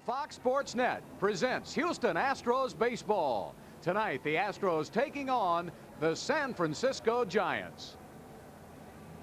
Fox Sports Net presents Houston Astros baseball. Tonight, the Astros taking on the San Francisco Giants.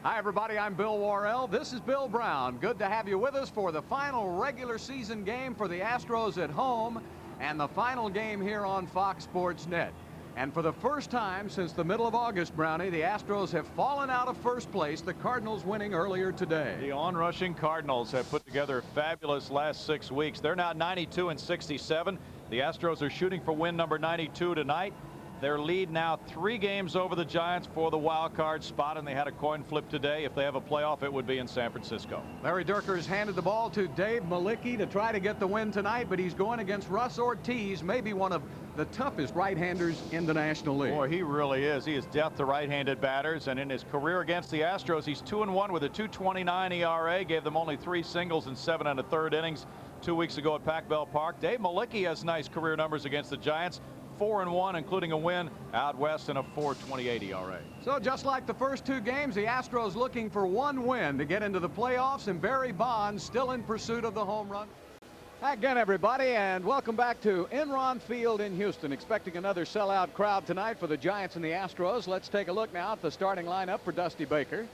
Hi, everybody. I'm Bill Worrell. This is Bill Brown. Good to have you with us for the final regular season game for the Astros at home and the final game here on Fox Sports Net. And for the first time since the middle of August, Brownie, the Astros have fallen out of first place, the Cardinals winning earlier today. The on-rushing Cardinals have put together a fabulous last 6 weeks. They're now 92-67. The Astros are shooting for win number 92 tonight. Their lead now 3 games over the Giants for the wild card spot, and they had a coin flip today. If they have a playoff, it would be in San Francisco. Larry Dierkers handed the ball to Dave Malicki to try to get the win tonight, but he's going against Russ Ortiz, maybe one of the toughest right-handers in the National League. Boy, he really is. He is death to right-handed batters, and in his career against the Astros, he's 2-1 with a 2.29 ERA. Gave them only 3 singles in 7 1/3 innings 2 weeks ago at Pac Bell Park. Dave Malicki has nice career numbers against the Giants. 4-1, including a win out west and a 4.28 ERA. So just like the first 2 games, the Astros looking for 1 win to get into the playoffs, and Barry Bonds still in pursuit of the home run. Hi again, everybody, and welcome back to Enron Field in Houston. Expecting another sellout crowd tonight for the Giants and the Astros. Let's take a look now at the starting lineup for Dusty Baker.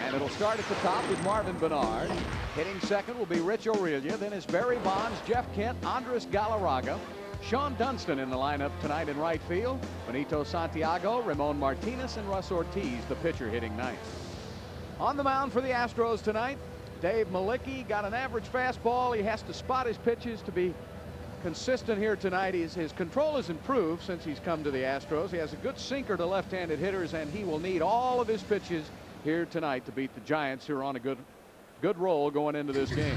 And it'll start at the top with Marvin Bernard. Hitting second will be Rich Aurelia. Then is Barry Bonds, Jeff Kent, Andres Galarraga. Sean Dunston in the lineup tonight in right field. Benito Santiago, Ramon Martinez, and Russ Ortiz, the pitcher, hitting ninth. On the mound for the Astros tonight, Dave Malicki. Got an average fastball. He has to spot his pitches to be consistent here tonight. His control has improved since he's come to the Astros. He has a good sinker to left-handed hitters, and he will need all of his pitches here tonight to beat the Giants, who are on a good roll going into this game.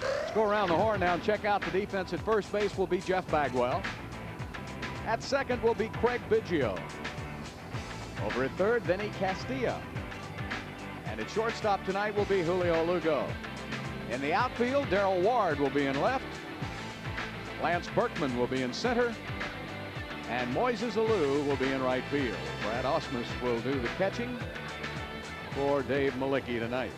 Let's go around the horn now and check out the defense. At first base will be Jeff Bagwell. At second will be Craig Biggio. Over at third, Vinny Castilla. And at shortstop tonight will be Julio Lugo. In the outfield, Darrell Ward will be in left. Lance Berkman will be in center. And Moises Alou will be in right field. Brad Ausmus will do the catching for Dave Malicki tonight.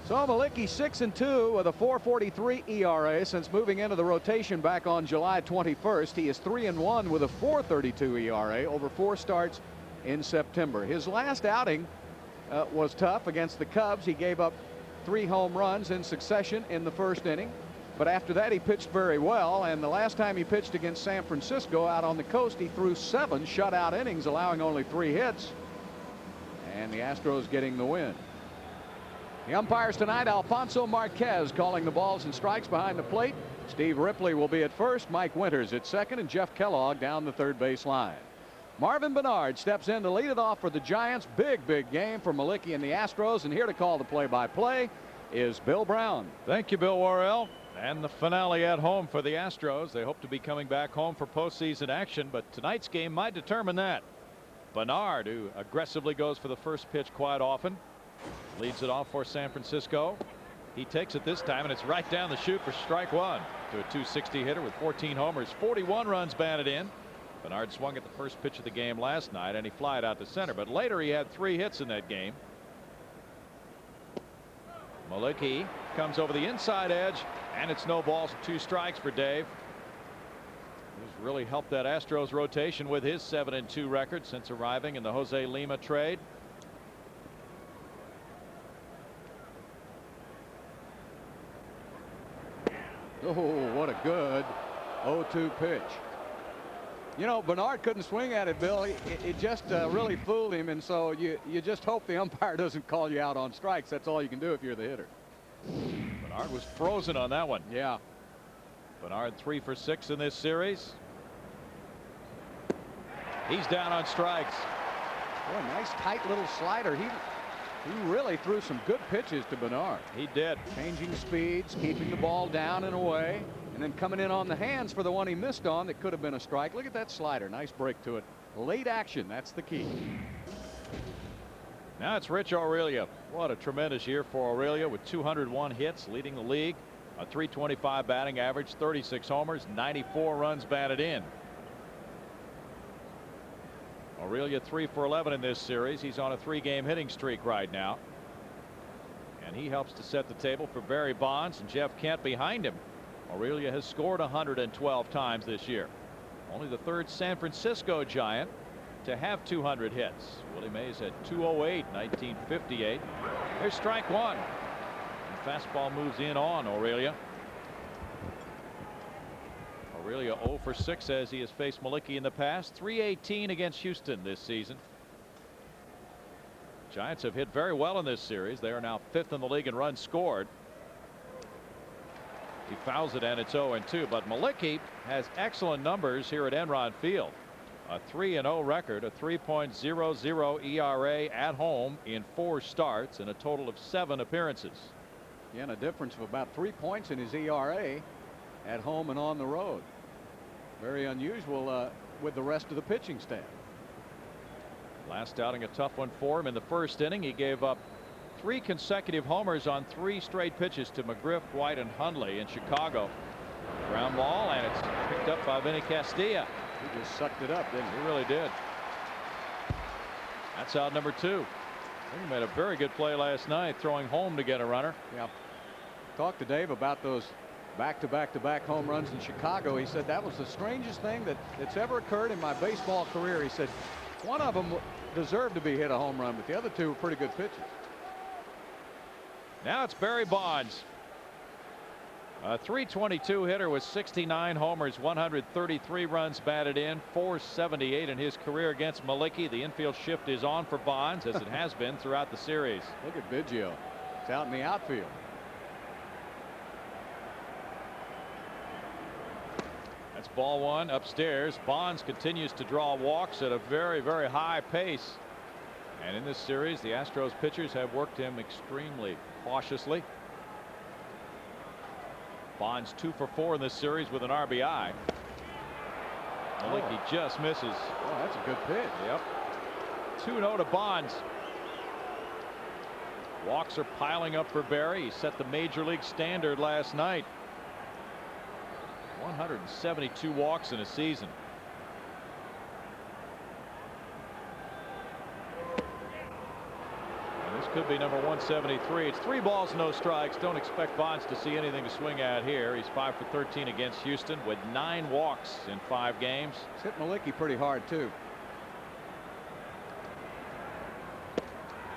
So Malicki 6-2 with a 4.43 ERA since moving into the rotation back on July 21st. He is 3-1 with a 4.32 ERA over 4 starts in September. His last outing was tough against the Cubs. He gave up 3 home runs in succession in the first inning. But after that, he pitched very well. And the last time he pitched against San Francisco out on the coast, he threw 7 shutout innings, allowing only 3 hits. And the Astros getting the win. The umpires tonight, Alfonso Marquez calling the balls and strikes behind the plate. Steve Ripley will be at first, Mike Winters at second, and Jeff Kellogg down the third base line. Marvin Bernard steps in to lead it off for the Giants. Big game for Malicki and the Astros, and here to call the play-by-play is Bill Brown. Thank you, Bill Worrell. And the finale at home for the Astros. They hope to be coming back home for postseason action, but tonight's game might determine that. Bernard, who aggressively goes for the first pitch quite often, leads it off for San Francisco. He takes it this time, and it's right down the chute for strike 1 to a 260 hitter with 14 homers, 41 runs batted in. Bernard swung at the first pitch of the game last night, and he flied out to center, but later he had 3 hits in that game. Malicki comes over the inside edge, and it's no balls and 2 strikes for Dave. He's really helped that Astros rotation with his 7-2 record since arriving in the Jose Lima trade. Oh, what a good 0-2 pitch. You know, Bernard couldn't swing at it, Bill. It just really fooled him, and so you just hope the umpire doesn't call you out on strikes. That's all you can do if you're the hitter. Bernard was frozen on that one. Yeah. Bernard 3 for 6 in this series. He's down on strikes. Boy, nice tight little slider. He really threw some good pitches to Bernard. He did. Changing speeds, keeping the ball down and away, and then coming in on the hands for the one he missed on that could have been a strike. Look at that slider. Nice break to it. Late action. That's the key. Now it's Rich Aurelia. What a tremendous year for Aurelia with 201 hits, leading the league, a .325 batting average, 36 homers, 94 runs batted in. Aurelia 3 for 11 in this series. He's on a 3-game hitting streak right now. And and he helps to set the table for Barry Bonds and Jeff Kent behind him. Aurelia has scored 112 times this year. Only the third San Francisco Giant to have 200 hits. Willie Mays had 208 1958. Here's strike one. And fastball moves in on Aurelia. Aurelia 0 for 6 as he has faced Malicki in the past. 318 against Houston this season. Giants have hit very well in this series. They are now 5th in the league in runs scored. He fouls it and it's 0-2, but Malicki has excellent numbers here at Enron Field. A 3-0 record, a 3.00 ERA at home in 4 starts and a total of 7 appearances. Yeah, and a difference of about 3 points in his ERA at home and on the road. Very unusual with the rest of the pitching staff. Last outing a tough one for him in the first inning. He gave up 3 consecutive homers on 3 straight pitches to McGriff, White, and Hundley in Chicago. Ground ball, and it's picked up by Vinny Castilla. He just sucked it up, didn't he? He really did. That's out number 2. I think he made a very good play last night, throwing home to get a runner. Yeah. Talked to Dave about those back-to-back home runs in Chicago. He said that was the strangest thing that's ever occurred in my baseball career. He said one of them deserved to be hit a home run, but the other 2 were pretty good pitches. Now it's Barry Bonds. A .322 hitter with 69 homers, 133 runs batted in, .478 in his career against Malicki. The infield shift is on for Bonds, as it has been throughout the series. Look at Biggio. It's out in the outfield. That's ball 1 upstairs. Bonds continues to draw walks at a very, very high pace. And in this series, the Astros pitchers have worked him extremely cautiously. Bonds 2 for 4 in this series with an RBI. Malicki just misses. Oh, that's a good pitch. Yep. 2-0 to Bonds. Walks are piling up for Barry. He set the major league standard last night. 172 walks in a season. This could be number 173. It's 3 balls, no strikes. Don't expect Bonds to see anything to swing at here. He's 5 for 13 against Houston with 9 walks in 5 games. He's hit Malicki pretty hard too.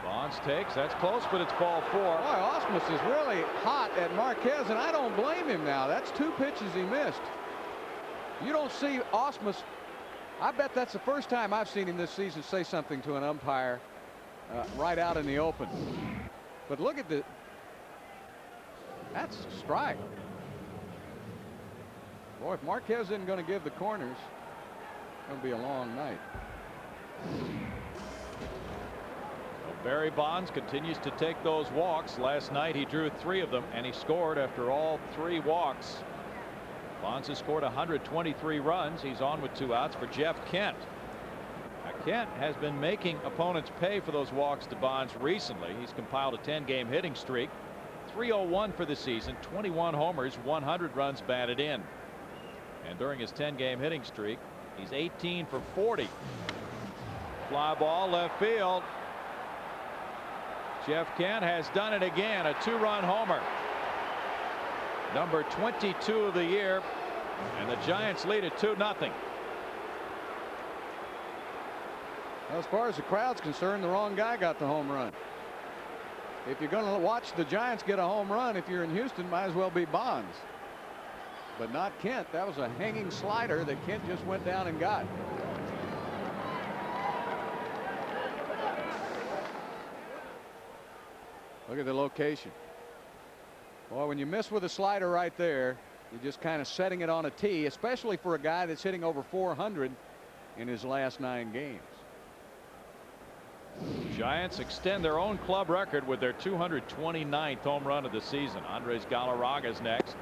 Bonds takes. That's close, but it's ball 4. Boy, Osmus is really hot at Marquez, and I don't blame him now. That's 2 pitches he missed. You don't see Osmus. I bet that's the first time I've seen him this season say something to an umpire right out in the open. But look at that's a strike. Boy, if Marquez isn't going to give the corners, it's going to be a long night. Barry Bonds continues to take those walks. Last night he drew 3 of them, and he scored after all 3 walks. Bonds has scored 123 runs. He's on with 2 outs for Jeff Kent. Now, Kent has been making opponents pay for those walks to Bonds recently. He's compiled a 10-game hitting streak. 301 for the season, 21 homers, 100 runs batted in. And during his 10-game hitting streak, he's 18 for 40. Fly ball left field. Jeff Kent has done it again, a 2-run homer. Number 22 of the year, and the Giants lead at 2-0. As far as the crowd's concerned, the wrong guy got the home run. If you're going to watch the Giants get a home run, if you're in Houston, might as well be Bonds. But not Kent. That was a hanging slider that Kent just went down and got. Look at the location. Boy, when you miss with a slider right there, you're just kind of setting it on a tee, especially for a guy that's hitting over 400 in his last 9 games. Giants extend their own club record with their 229th home run of the season. Andres Galarraga's next.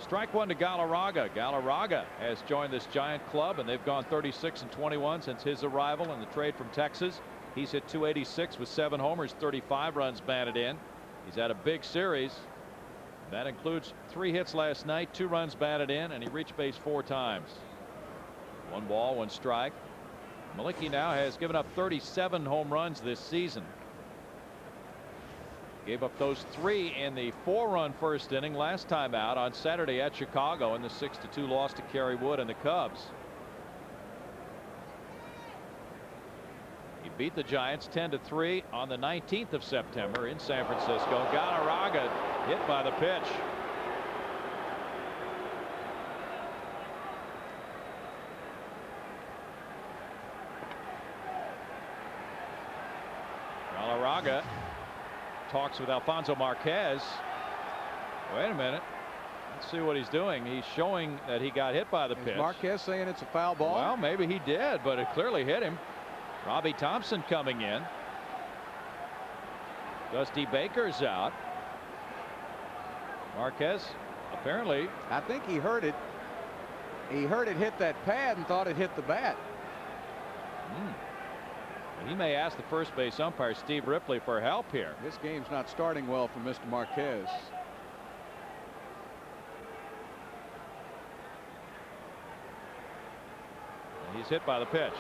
Strike 1 to Galarraga. Galarraga has joined this Giant club, and they've gone 36-21 since his arrival in the trade from Texas. He's hit .286 with 7 homers, 35 runs batted in. He's had a big series. That includes 3 hits last night, 2 runs batted in, and he reached base 4 times. 1 ball, 1 strike. Malicki now has given up 37 home runs this season. Gave up those 3 in the 4-run first inning last time out on Saturday at Chicago in the 6-2 loss to Kerry Wood and the Cubs. He beat the Giants 10-3 on the 19th of September in San Francisco. Galarraga hit by the pitch. Galarraga talks with Alfonso Marquez. Wait a minute. Let's see what he's doing. He's showing that he got hit by the pitch. Marquez saying it's a foul ball? Well, maybe he did, but it clearly hit him. Robbie Thompson coming in. Dusty Baker's out. Marquez apparently. I think he heard it. He heard it hit that pad and thought it hit the bat. He may ask the first base umpire Steve Ripley for help here. This game's not starting well for Mr. Marquez. He's hit by the pitch.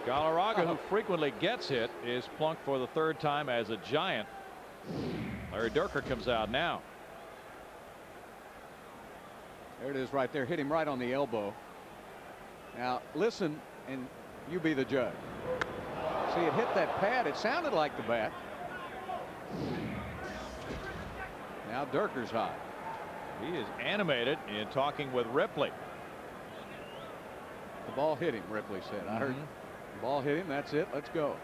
Galarraga, who frequently gets hit, is plunked for the 3rd time as a Giant. Larry Dierker comes out now. There it is right there. Hit him right on the elbow. Now listen and you be the judge. See, it hit that pad. It sounded like the bat. Now Dierker's hot. He is animated in talking with Ripley. The ball hit him, Ripley said. I heard the ball hit him. That's it. Let's go.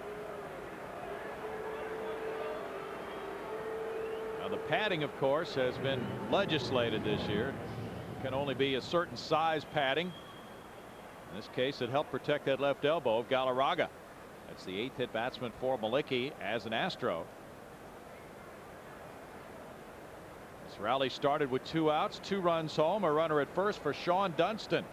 Now the padding, of course, has been legislated this year. It can only be a certain size padding. In this case, it helped protect that left elbow of Galarraga. That's the 8th hit batsman for Malicki as an Astro. This rally started with 2 outs, 2 runs home, a runner at first for Sean Dunston.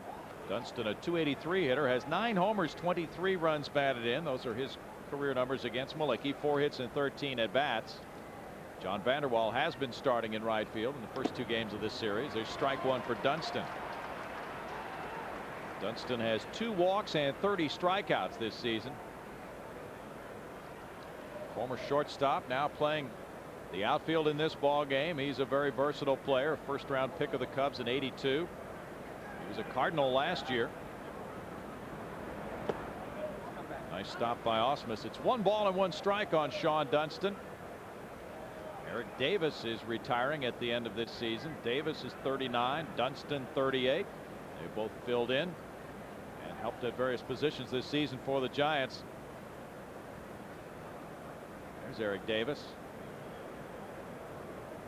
Dunston, a .283 hitter, has 9 homers, 23 runs batted in. Those are his career numbers against Malicki. 4 hits and 13 at bats. John Vanderwall has been starting in right field in the first 2 games of this series. There's strike 1 for Dunston. Dunston has 2 walks and 30 strikeouts this season. Former shortstop, now playing the outfield in this ball game. He's a very versatile player. 1st round pick of the Cubs in '82. He was a Cardinal last year. Nice stop by Ausmus. It's 1 ball and 1 strike on Sean Dunston. Eric Davis is retiring at the end of this season. Davis is 39, Dunston 38. They both filled in and helped at various positions this season for the Giants. There's Eric Davis.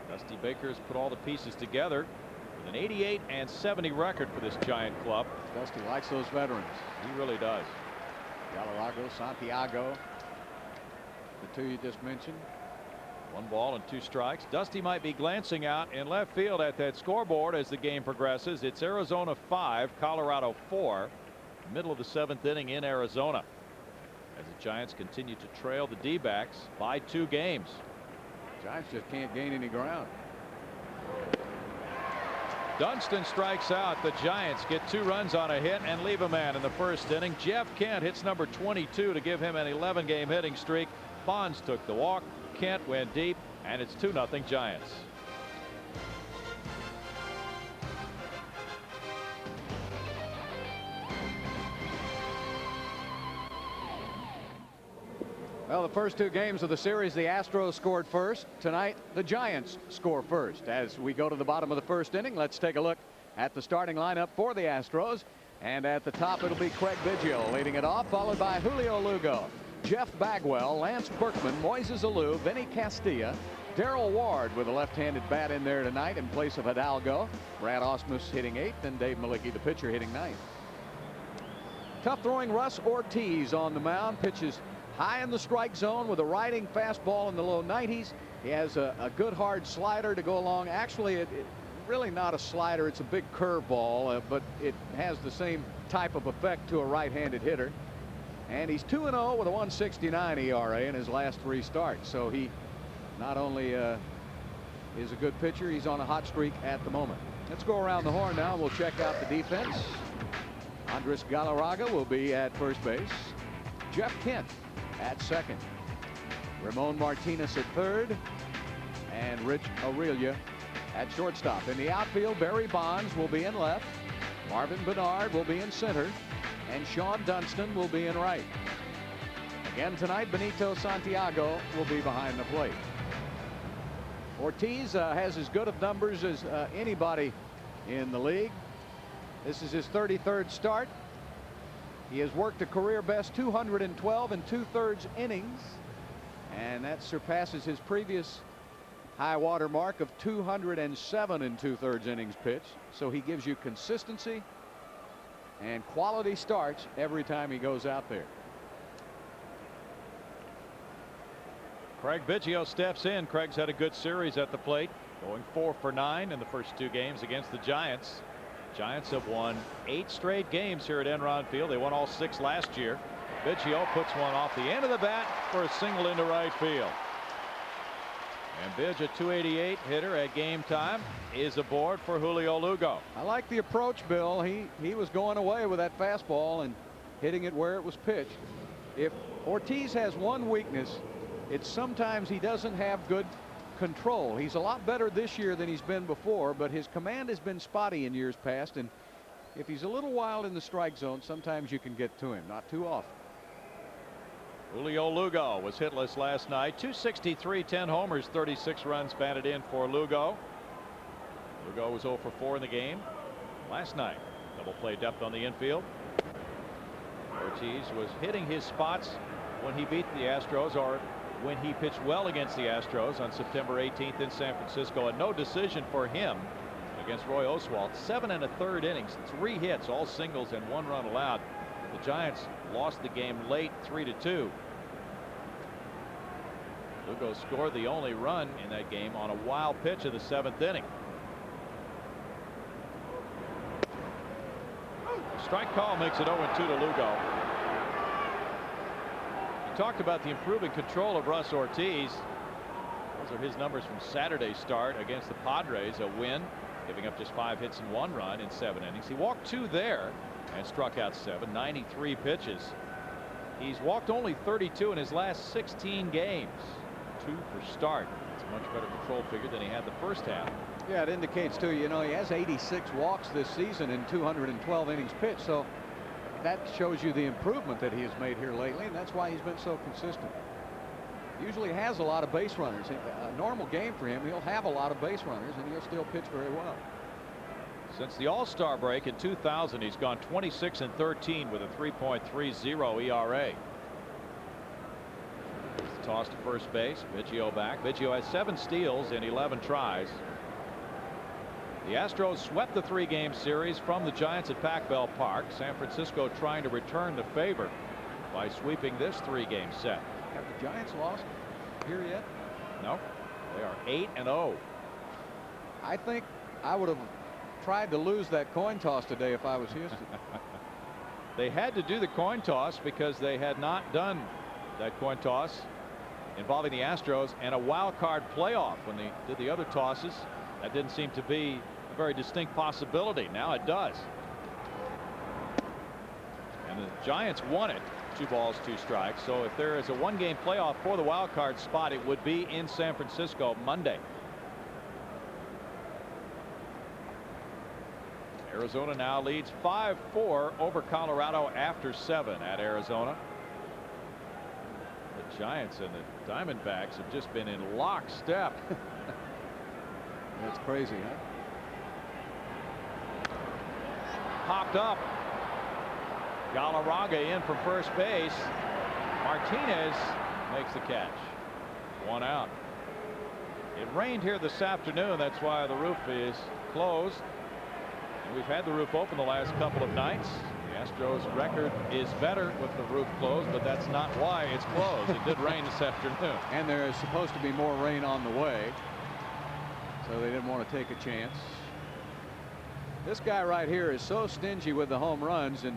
Dusty Baker has put all the pieces together with an 88 and 70 record for this Giant club. Dusty likes those veterans. He really does. Galarraga, Santiago, the 2 you just mentioned. 1 ball and 2 strikes. Dusty might be glancing out in left field at that scoreboard as the game progresses. It's Arizona 5, Colorado 4. Middle of the 7th inning in Arizona as the Giants continue to trail the D-backs by 2 games. Giants just can't gain any ground. Dunston strikes out. The Giants get 2 runs on a hit and leave a man in the 1st inning. Jeff Kent hits number 22 to give him an 11-game hitting streak. Bonds took the walk. Kent went deep, and it's 2-0 Giants. Well, the first 2 games of the series, the Astros scored first. Tonight, the Giants score first. As we go to the bottom of the 1st inning, let's take a look at the starting lineup for the Astros. And at the top, it'll be Craig Biggio leading it off, followed by Julio Lugo, Jeff Bagwell, Lance Berkman, Moises Alou, Vinny Castilla, Darrell Ward with a left-handed bat in there tonight in place of Hidalgo. Brad Ausmus hitting 8th, and Dave Malicki, the pitcher, hitting 9th. Tough throwing Russ Ortiz on the mound, pitches high in the strike zone with a riding fastball in the low 90s. He has a good hard slider to go along. Actually, it really not a slider. It's a big curveball, but it has the same type of effect to a right-handed hitter. And he's 2-0 with a 1.69 ERA in his last 3 starts. So he not only is a good pitcher, he's on a hot streak at the moment. Let's go around the horn now. We'll check out the defense. Andres Galarraga will be at first base. Jeff Kent at second. Ramon Martinez at third. And Rich Aurelia at shortstop. In the outfield, Barry Bonds will be in left. Marvin Bernard will be in center. And Sean Dunston will be in right. Again tonight, Benito Santiago will be behind the plate. Ortiz has as good of numbers as anybody in the league. This is his 33rd start. He has worked a career best 212 and 2/3 innings, and that surpasses his previous high water mark of 207 and 2/3 innings pitched. So he gives you consistency and quality starts every time he goes out there. Craig Biggio steps in. Craig's had a good series at the plate, going 4 for 9 in the first 2 games against the Giants. Giants have won 8 straight games here at Enron Field. They won all 6 last year. Biggio puts one off the end of the bat for a single into right field. And Bidge, a .288 hitter at game time, is aboard for Julio Lugo. I like the approach, Bill. He was going away with that fastball and hitting it where it was pitched. If Ortiz has one weakness, it's sometimes he doesn't have good control. He's a lot better this year than he's been before, but his command has been spotty in years past, and if he's a little wild in the strike zone, sometimes you can get to him. Not too often. Julio Lugo was hitless last night. 263, 10 homers, 36 runs batted in for Lugo. Lugo was 0 for 4 in the game last night. Double play depth on the infield. Ortiz was hitting his spots when he beat the Astros, or when he pitched well against the Astros on September 18th in San Francisco. And no decision for him against Roy Oswalt. 7 1/3 innings, 3 hits, all singles, and 1 run allowed. The Giants lost the game late 3-2. Lugo scored the only run in that game on a wild pitch of the 7th inning. Strike call makes it 0-2 to Lugo. He talked about the improving control of Russ Ortiz. Those are his numbers from Saturday's start against the Padres, a win, giving up just 5 hits and 1 run in 7 innings. He walked 2 there and struck out 7, 93 pitches. He's walked only 32 in his last 16 games. 2 per start. It's a much better control figure than he had the first half. Yeah, it indicates too, you know, he has 86 walks this season in 212 innings pitched, so that shows you the improvement that he has made here lately, and that's why he's been so consistent. Usually has a lot of base runners. A normal game for him, he'll have a lot of base runners, and he'll still pitch very well. Since the All-Star break in 2000, he's gone 26 and 13 with a 3.30 ERA. Toss to first base. Biggio back. Biggio has 7 steals in 11 tries. The Astros swept the 3-game series from the Giants at Pac-Bell Park. San Francisco trying to return the favor by sweeping this 3-game set. Have the Giants lost here yet? No, they are 8-0. I think I would have tried to lose that coin toss today if I was Houston. They had to do the coin toss because they had not done that coin toss involving the Astros and a wild card playoff when they did the other tosses. That didn't seem to be a very distinct possibility. Now it does. And the Giants won it 2 balls 2 strikes. So if there is a 1-game playoff for the wild card spot, it would be in San Francisco Monday. Arizona now leads 5-4 over Colorado after 7 at Arizona. The Giants and the Diamondbacks have just been in lockstep. That's crazy, huh? Popped up. Galarraga in from first base. Martinez makes the catch. 1 out. It rained here this afternoon. That's why the roof is closed. And we've had the roof open the last couple of nights. The Astros record is better with the roof closed, but that's not why it's closed. It did rain this afternoon. And there is supposed to be more rain on the way, so they didn't want to take a chance. This guy right here is so stingy with the home runs, and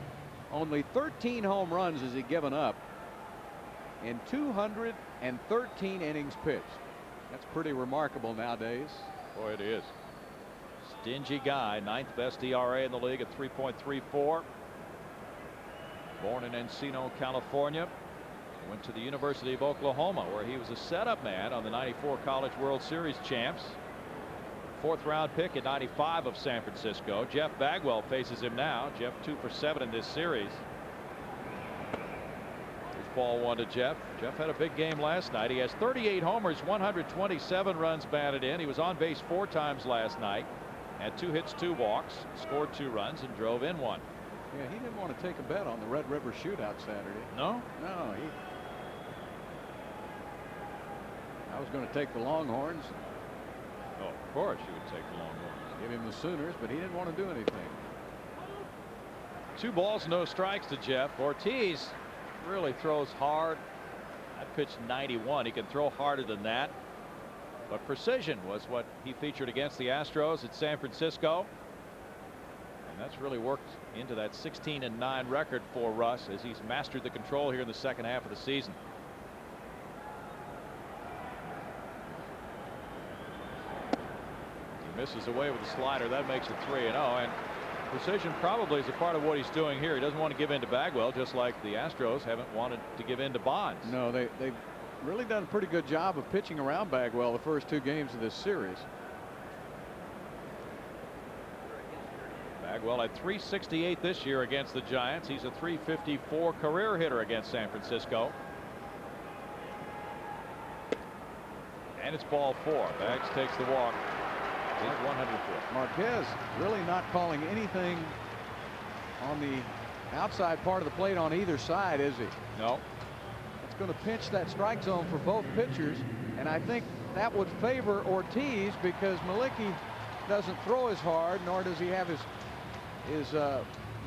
only 13 home runs has he given up in 213 innings pitched. That's pretty remarkable nowadays. Boy, it is. Stingy guy. 9th best ERA in the league at 3.34. Born in Encino, California. Went to the University of Oklahoma, where he was a setup man on the '94 College World Series champs. Fourth-round pick in '95 of San Francisco. Jeff Bagwell faces him now. Jeff 2 for 7 in this series. Here's ball 1 to Jeff. Jeff had a big game last night. He has 38 homers, 127 runs batted in. He was on base 4 times last night. Had 2 hits, 2 walks, scored 2 runs, and drove in 1. Yeah, he didn't want to take a bet on the Red River Shootout Saturday. No? No, I was going to take the Longhorns. Oh, of course you would take the Longhorns. Give him the Sooners, but he didn't want to do anything. 2 balls, no strikes to Jeff. Ortiz really throws hard. That pitch 91. He can throw harder than that. But precision was what he featured against the Astros at San Francisco. And that's really worked into that 16-9 record for Russ as he's mastered the control here in the second half of the season. He misses away with the slider. That makes it 3-0. And precision probably is a part of what he's doing here. He doesn't want to give in to Bagwell, just like the Astros haven't wanted to give in to Bonds. No, they've really done a pretty good job of pitching around Bagwell the first 2 games of this series. Bagwell had 368 this year against the Giants. He's a 354 career hitter against San Francisco. And it's ball 4. Bags takes the walk. He's 104. Marquez really not calling anything on the outside part of the plate on either side, is he? No. It's going to pinch that strike zone for both pitchers, and I think that would favor Ortiz because Malicki doesn't throw as hard, nor does he have his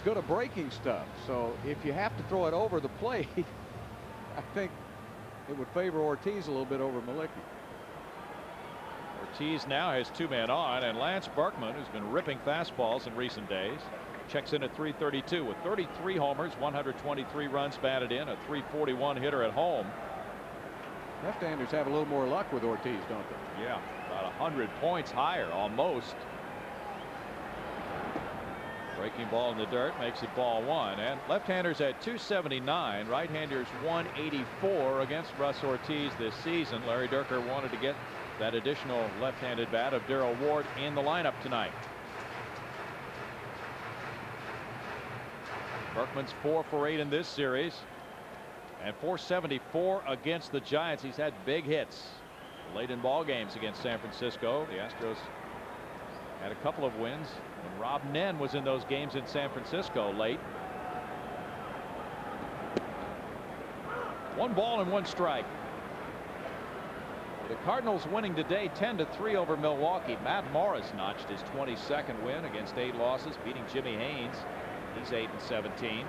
good at breaking stuff. So if you have to throw it over the plate, I think it would favor Ortiz a little bit over Malicki. Ortiz now has 2 men on, and Lance Berkman, who's been ripping fastballs in recent days, checks in at 332 with 33 homers, 123 runs batted in, a 341 hitter at home. Left-handers have a little more luck with Ortiz, don't they? Yeah, about 100 points higher almost. Breaking ball in the dirt makes it ball 1, and left-handers at 279, right-handers 184 against Russ Ortiz this season. Larry Dierker wanted to get that additional left-handed bat of Darrell Ward in the lineup tonight. Berkman's 4 for 8 in this series, and 474 against the Giants. He's had big hits late in ball games against San Francisco. The Astros had a couple of wins when Rob Nen was in those games in San Francisco late. 1 ball and 1 strike. The Cardinals winning today 10-3 over Milwaukee. Matt Morris notched his 22nd win against 8 losses, beating Jimmy Haynes. He's 8-17. And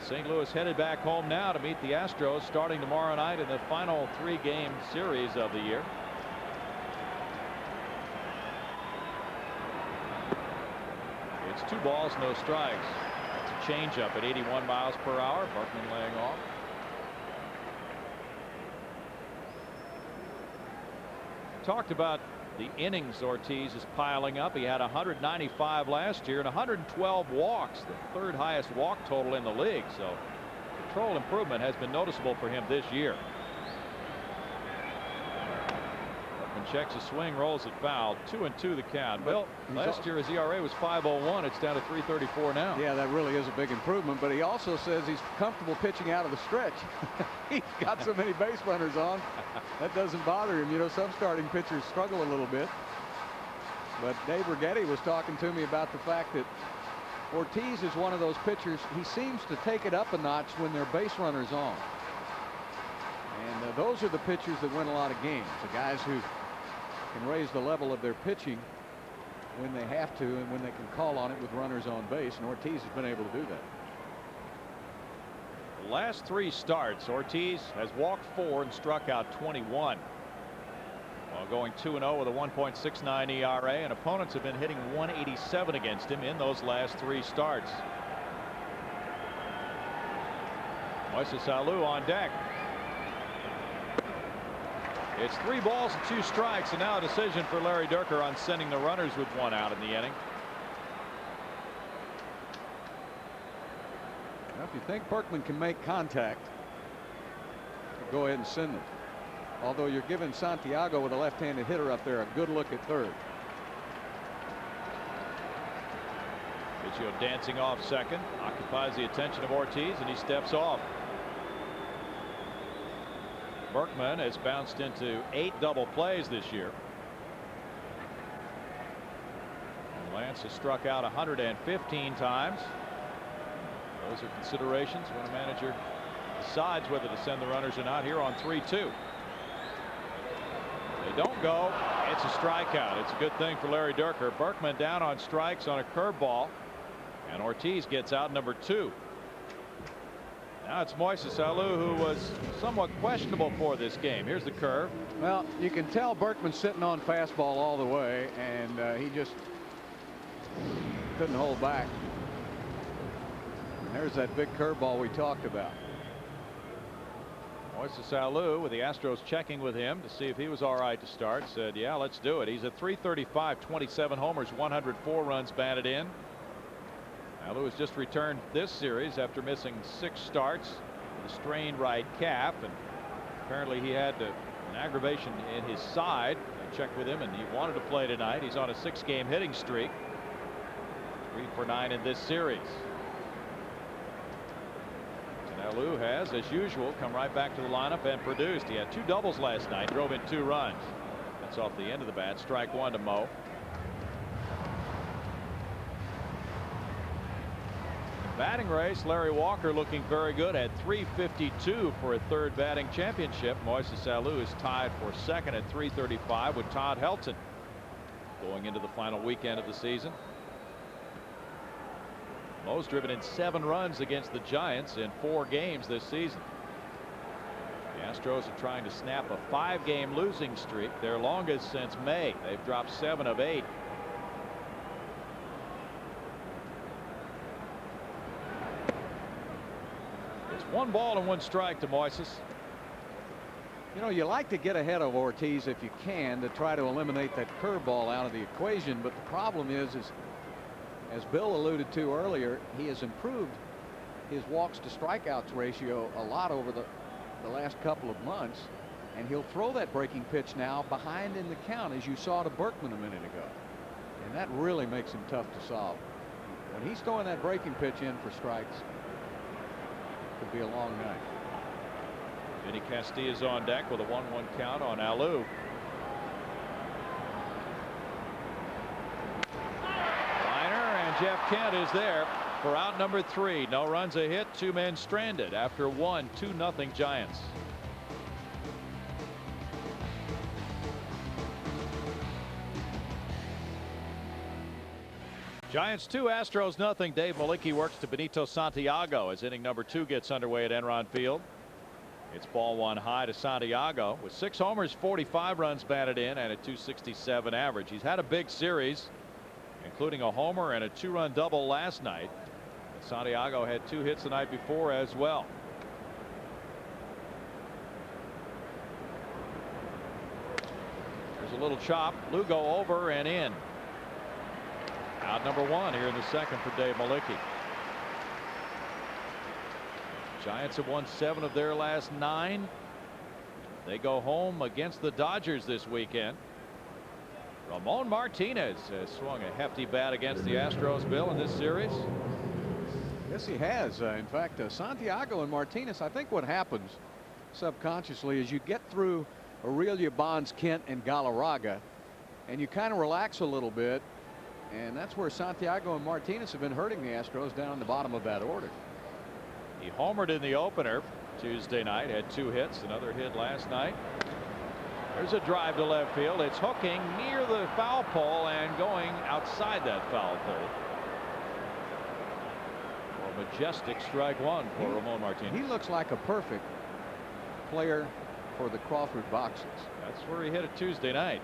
St. Louis headed back home now to meet the Astros starting tomorrow night in the final 3-game series of the year. It's 2 balls, no strikes. It's a changeup at 81 miles per hour. Berkman laying off. Talked about the innings Ortiz is piling up. He had 195 last year and 112 walks, the 3rd highest walk total in the league. So control improvement has been noticeable for him this year. Berkman checks a swing, rolls it foul. 2-2 the count. Bill, last year his ERA was 5.01. It's down to 3.34 now. Yeah, that really is a big improvement, but he also says he's comfortable pitching out of the stretch. He's got so many base runners on. That doesn't bother him. You know, some starting pitchers struggle a little bit. But Dave Righetti was talking to me about the fact that Ortiz is one of those pitchers. He seems to take it up a notch when their base runner's on. And those are the pitchers that win a lot of games. The guys who can raise the level of their pitching when they have to and when they can call on it with runners on base. And Ortiz has been able to do that. Last 3 starts, Ortiz has walked 4 and struck out 21. While going 2-0 with a 1.69 ERA, and opponents have been hitting 187 against him in those last 3 starts. Moises Alou on deck. It's 3 balls and 2 strikes, and now a decision for Larry Dierker on sending the runners with 1 out in the inning. Well, if you think Berkman can make contact, go ahead and send them. Although you're giving Santiago with a left-handed hitter up there a good look at third. Biggio dancing off second, occupies the attention of Ortiz, and he steps off. Berkman has bounced into 8 double plays this year. And Lance has struck out 115 times. Those are considerations when a manager decides whether to send the runners or not. Here on 3-2. They don't go. It's a strikeout. It's a good thing for Larry Dierker. Berkman down on strikes on a curveball, and Ortiz gets out number 2. Now it's Moises Alou, who was somewhat questionable for this game. Here's the curve. Well, you can tell Berkman's sitting on fastball all the way, and he just couldn't hold back. And there's that big curveball we talked about. Moises Alou, with the Astros checking with him to see if he was all right to start, said, yeah, let's do it. He's at .335, 27 homers, 104 runs batted in. Alou has just returned this series after missing 6 starts with a strained right calf, and apparently he had an aggravation in his side. I checked with him, and he wanted to play tonight. He's on a 6-game hitting streak, 3 for 9 in this series. And Alou has, as usual, come right back to the lineup and produced. He had 2 doubles last night, drove in 2 runs. That's off the end of the bat. Strike 1 to Mo. Batting race, Larry Walker looking very good at .352 for a 3rd batting championship. Moises Alou is tied for 2nd at .335 with Todd Helton going into the final weekend of the season. Mo's driven in 7 runs against the Giants in 4 games this season. The Astros are trying to snap a 5-game losing streak, their longest since May. They've dropped 7 of 8. It's 1 ball and 1 strike to Moises. You know, you like to get ahead of Ortiz if you can to try to eliminate that curveball out of the equation, but the problem is as Bill alluded to earlier, he has improved his walks to strikeouts ratio a lot over the last couple of months, and he'll throw that breaking pitch now behind in the count, as you saw to Berkman a minute ago, and that really makes him tough to solve. When he's throwing that breaking pitch in for strikes, could be a long night. Vinny Castilla's on deck with a 1-1 count on Alou. Liner, and Jeff Kent is there for out number 3. No runs a hit, 2 men stranded after 2-0 Giants. Giants 2, Astros nothing. Dave Malicki works to Benito Santiago as inning number 2 gets underway at Enron Field. It's ball 1 high to Santiago with 6 homers, 45 runs batted in, and a .267 average. He's had a big series, including a homer and a 2-run double last night. And Santiago had 2 hits the night before as well. There's a little chop. Lugo over and in. Out number 1 here in the 2nd for Dave Malicki. Giants have won 7 of their last 9. They go home against the Dodgers this weekend. Ramon Martinez has swung a hefty bat against the Astros, Bill, in this series. Yes, he has. In fact, Santiago and Martinez, I think what happens subconsciously is you get through Aurelia, Bonds, Kent, and Galarraga, and you kind of relax a little bit. And that's where Santiago and Martinez have been hurting the Astros down the bottom of that order. He homered in the opener Tuesday night, had 2 hits, another hit last night. There's a drive to left field. It's hooking near the foul pole and going outside that foul pole. A majestic strike 1 for Ramon Martinez. He looks like a perfect player for the Crawford boxes. That's where he hit it Tuesday night.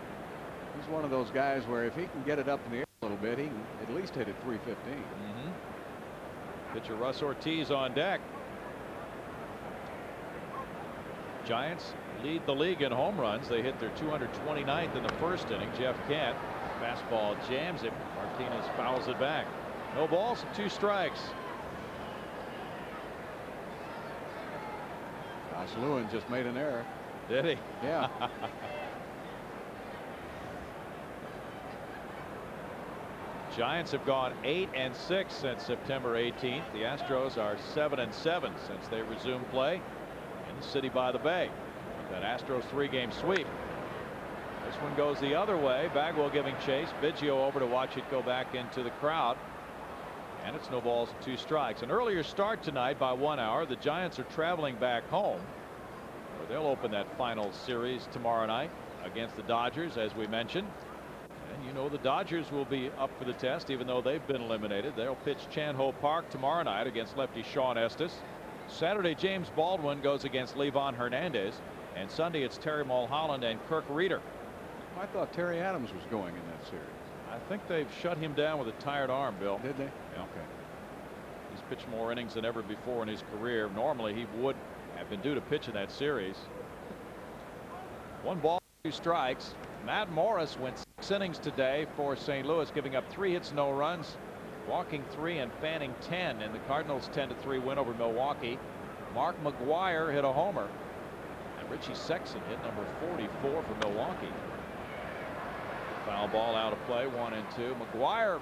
He's one of those guys where if he can get it up in the air a little bit, he can at least hit it .315. Pitcher Russ Ortiz on deck. Giants lead the league in home runs. They hit their 229th in the 1st inning. Jeff Kent, fastball jams it. Martinez fouls it back. No balls, 2 strikes. Gosh, Lewin just made an error. Did he? Yeah. Giants have gone 8-6 since September 18th. The Astros are 7-7 since they resumed play in the city by the bay. That Astros 3-game sweep. This one goes the other way. Bagwell giving chase. Biggio over to watch it go back into the crowd. And it's no balls and 2 strikes. An earlier start tonight by 1 hour. The Giants are traveling back home, where they'll open that final series tomorrow night against the Dodgers, as we mentioned. And you know the Dodgers will be up for the test, even though they've been eliminated. They'll pitch Chan-Ho Park tomorrow night against lefty Sean Estes. Saturday, James Baldwin goes against Livan Hernandez. And Sunday, it's Terry Mulholland and Kirk Reeder. I thought Terry Adams was going in that series. I think they've shut him down with a tired arm, Bill. Did they? Yeah. Okay. He's pitched more innings than ever before in his career. Normally, he would have been due to pitch in that series. 1 ball, 2 strikes. Matt Morris went 6 innings today for St. Louis, giving up 3 hits, no runs, walking 3 and fanning 10 in the Cardinals' 10-3 win over Milwaukee. Mark McGwire hit a homer, and Richie Sexson hit number 44 for Milwaukee. Foul ball out of play, 1-2. McGwire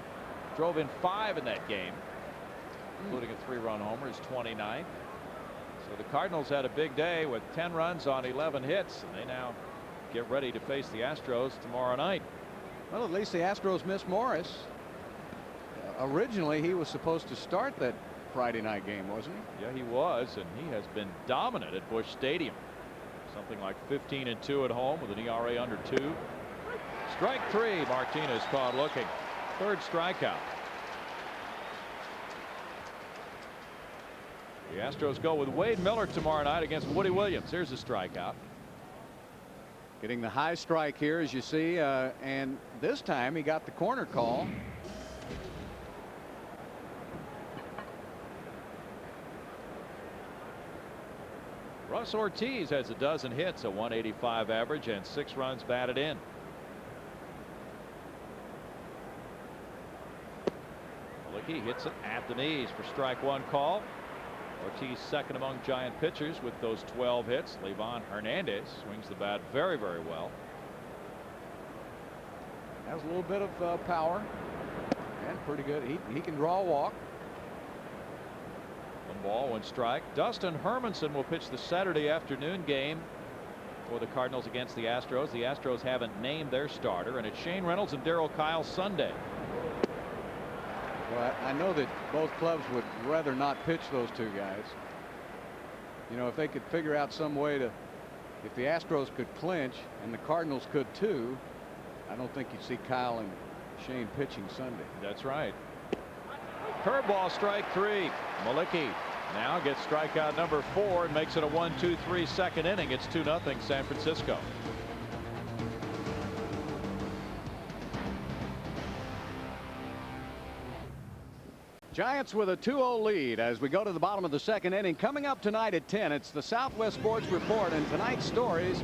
drove in 5 in that game, including a 3-run homer, his 29th. So the Cardinals had a big day with 10 runs on 11 hits, and they now get ready to face the Astros tomorrow night. Well, at least the Astros missed Morris. Originally, he was supposed to start that Friday night game, wasn't he? Yeah, he was, and he has been dominant at Busch Stadium. Something like 15-2 at home with an ERA under 2. Strike 3. Martinez caught looking. 3rd strikeout. The Astros go with Wade Miller tomorrow night against Woody Williams. Here's a strikeout. Getting the high strike here, as you see, and this time he got the corner call. Russ Ortiz has a dozen hits, a 185 average, and 6 runs batted in. Malicki hits it at the knees for strike 1 call. Ortiz second among Giant pitchers with those 12 hits. Livan Hernandez swings the bat very, very well. Has a little bit of power and pretty good. He can draw a walk. 1 ball, 1 strike. Dustin Hermanson will pitch the Saturday afternoon game for the Cardinals against the Astros. The Astros haven't named their starter, and it's Shane Reynolds and Darryl Kyle Sunday. Well, I know that both clubs would rather not pitch those 2 guys. You know, if they could figure out some way to, if the Astros could clinch and the Cardinals could too, I don't think you'd see Kyle and Shane pitching Sunday. That's right. Curveball, strike 3. Malicki now gets strikeout number 4 and makes it a 1-2-3 2nd inning. It's 2-0 San Francisco. Giants with a 2-0 lead as we go to the bottom of the 2nd inning. Coming up tonight at 10, it's the Southwest Sports Report, and tonight's stories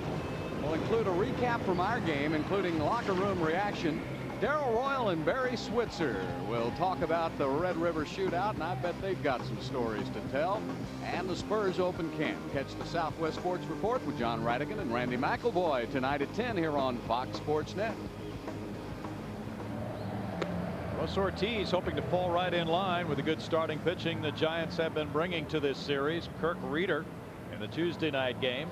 will include a recap from our game, including locker room reaction. Darrell Royal and Barry Switzer will talk about the Red River Shootout, and I bet they've got some stories to tell. And the Spurs Open camp. Catch the Southwest Sports Report with John Radigan and Randy McElvoy tonight at 10 here on Fox Sports Net. Russ Ortiz hoping to fall right in line with the good starting pitching the Giants have been bringing to this series. Kirk Reeder in the Tuesday night game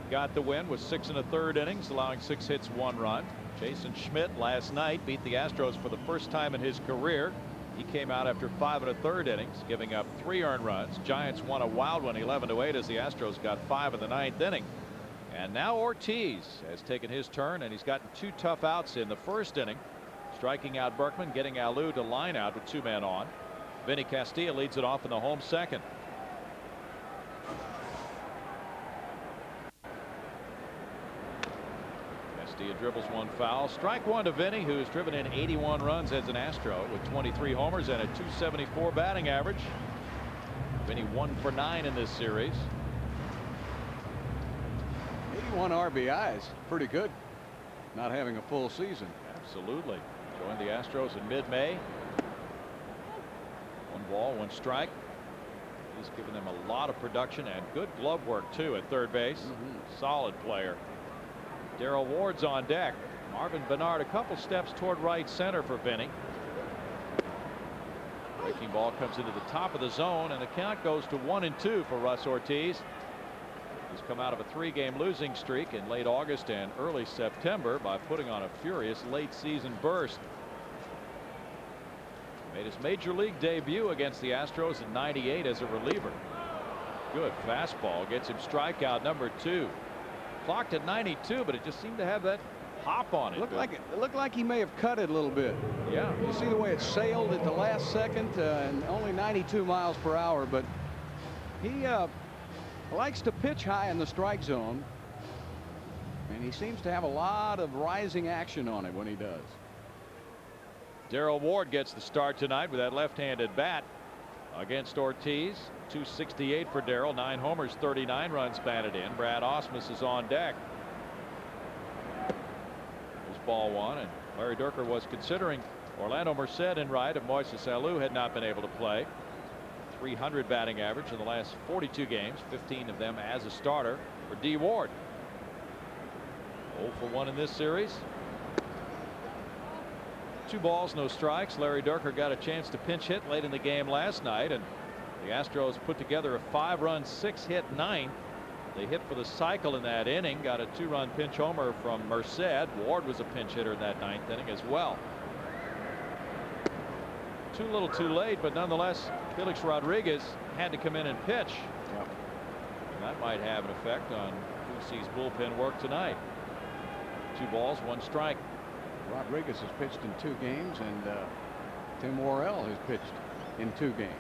got the win with 6 1/3 innings, allowing 6 hits, 1 run. Jason Schmidt last night beat the Astros for the first time in his career. He came out after 5 1/3 innings, giving up 3 earned runs. Giants won a wild one 11-8 as the Astros got 5 in the 9th inning. And now Ortiz has taken his turn, and he's gotten 2 tough outs in the 1st inning, striking out Berkman, getting Alou to line out with 2 men on. Vinny Castilla leads it off in the home 2nd. Castilla dribbles 1 foul. Strike 1 to Vinny, who's driven in 81 runs as an Astro with 23 homers and a .274 batting average. Vinny 1 for 9 in this series. 81 RBIs, pretty good. Not having a full season. Absolutely. Joined the Astros in mid-May. 1 ball, 1 strike. He's given them a lot of production and good glove work too at third base. Solid player. Darrell Ward's on deck. Marvin Bernard a couple steps toward right center for Vinny. Breaking ball comes into the top of the zone, and the count goes to 1-2 for Russ Ortiz. He's come out of a 3-game losing streak in late August and early September by putting on a furious late season burst. Made his major league debut against the Astros in '98 as a reliever. Good fastball gets him strikeout number 2. Clocked at 92, but it just seemed to have that hop on it. It looked like he may have cut it a little bit. Yeah. You see the way it sailed at the last second, and only 92 miles per hour, but he likes to pitch high in the strike zone, and he seems to have a lot of rising action on it when he does. Darrell Ward gets the start tonight with that left-handed bat against Ortiz. 268 for Darrell, 9 homers, 39 runs batted in. Brad Ausmus is on deck. There's ball 1, and Larry Dierker was considering Orlando Merced in right if Moises Alou had not been able to play. 300 batting average in the last 42 games, 15 of them as a starter for D. Ward. 0 for 1 in this series. 2 balls, no strikes. Larry Dierker got a chance to pinch hit late in the game last night, and the Astros put together a 5-run, 6-hit ninth. They hit for the cycle in that inning, got a 2-run pinch homer from Merced. Ward was a pinch hitter in that 9th inning as well. Too little too late, but nonetheless Felix Rodriguez had to come in and pitch. Yep. And that might have an effect on who sees bullpen work tonight. 2 balls, 1 strike. Rodriguez has pitched in 2 games, and Tim Worrell has pitched in 2 games.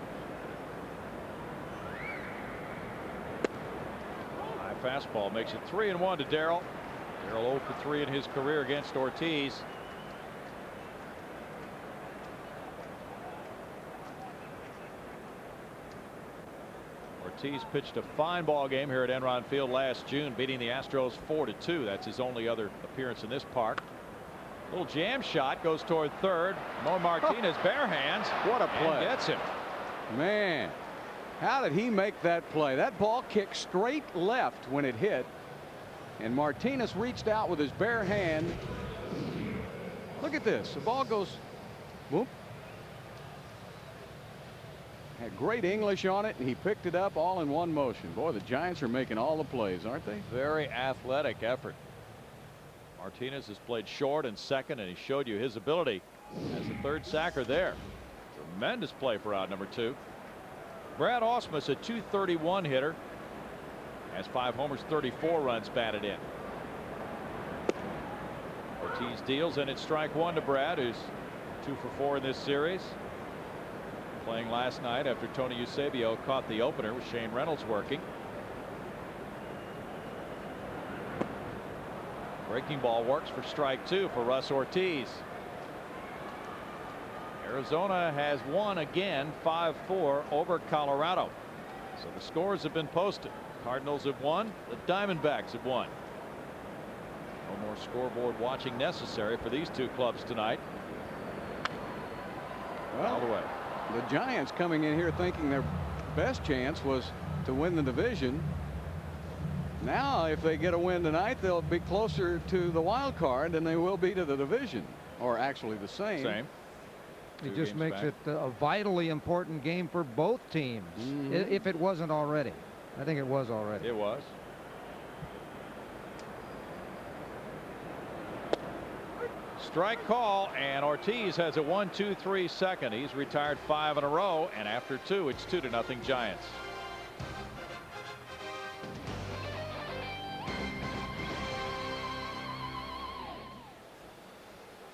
High fastball makes it 3-1 to Darrell. Darrell 0 for 3 in his career against Ortiz. Ortiz pitched a fine ball game here at Enron Field last June, beating the Astros 4-2. That's his only other appearance in this park. Little jam shot goes toward third. Mo Martinez bare hands. What a play. And gets him. Man, how did he make that play? That ball kicked straight left when it hit, and Martinez reached out with his bare hand. Look at this. The ball goes whoop. Had great English on it, and he picked it up all in one motion. Boy, the Giants are making all the plays, aren't they? Very athletic effort. Martinez has played short and second, and he showed you his ability as the 3rd sacker there. Tremendous play for out number 2. Brad Ausmus, a .231 hitter, has 5 homers, 34 runs batted in. Ortiz deals, and it's strike 1 to Brad, who's 2 for 4 in this series. Playing last night after Tony Eusebio caught the opener with Shane Reynolds working. Breaking ball works for strike 2 for Russ Ortiz. Arizona has won again, 5-4 over Colorado. So the scores have been posted. Cardinals have won. The Diamondbacks have won. No more scoreboard watching necessary for these 2 clubs tonight. Well, all the way. The Giants coming in here thinking their best chance was to win the division. Now, if they get a win tonight, they'll be closer to the wild card than they will be to the division, or actually the same. It just makes it a vitally important game for both teams. If it wasn't already. I think it was already. It was. Strike call, and Ortiz has a 1-2-3 second. He's retired 5 in a row, and after 2, it's 2-0 Giants.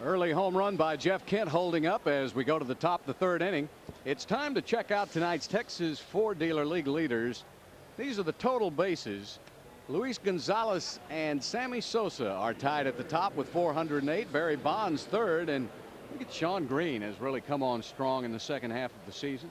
Early home run by Jeff Kent holding up as we go to the top of the 3rd inning. It's time to check out tonight's Texas Ford Dealer League leaders. These are the total bases. Luis Gonzalez and Sammy Sosa are tied at the top with 408. Barry Bonds 3rd, and look at Sean Green has really come on strong in the 2nd half of the season.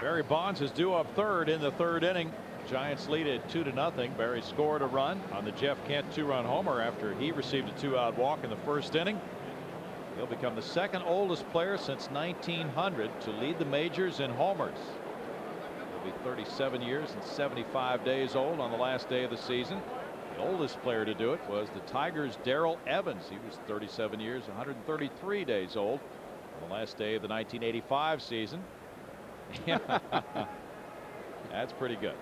Barry Bonds is due up 3rd in the 3rd inning. Giants lead at 2-0. Barry scored a run on the Jeff Kent 2-run homer after he received a 2-out walk in the 1st inning. He'll become the second oldest player since 1900 to lead the majors in homers. He'll be 37 years and 75 days old on the last day of the season. The oldest player to do it was the Tigers' Darrell Evans. He was 37 years, 133 days old on the last day of the 1985 season. Yeah, that's pretty good.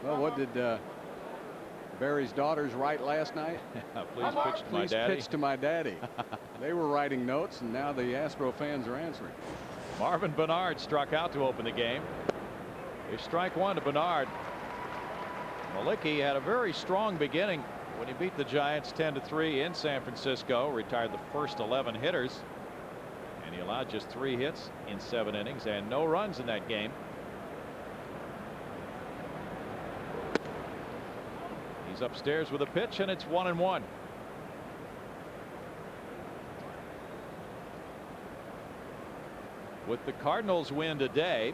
Well, what did Barry's daughters write last night? Please pitch to my daddy. Please pitch to my daddy. They were writing notes, and now the Astro fans are answering. Marvin Bernard struck out to open the game. A strike one to Bernard. Malicki had a very strong beginning when he beat the Giants 10-3 in San Francisco. Retired the first 11 hitters, and he allowed just 3 hits in 7 innings and no runs in that game. He's upstairs with a pitch, and it's 1-1. With the Cardinals' win today,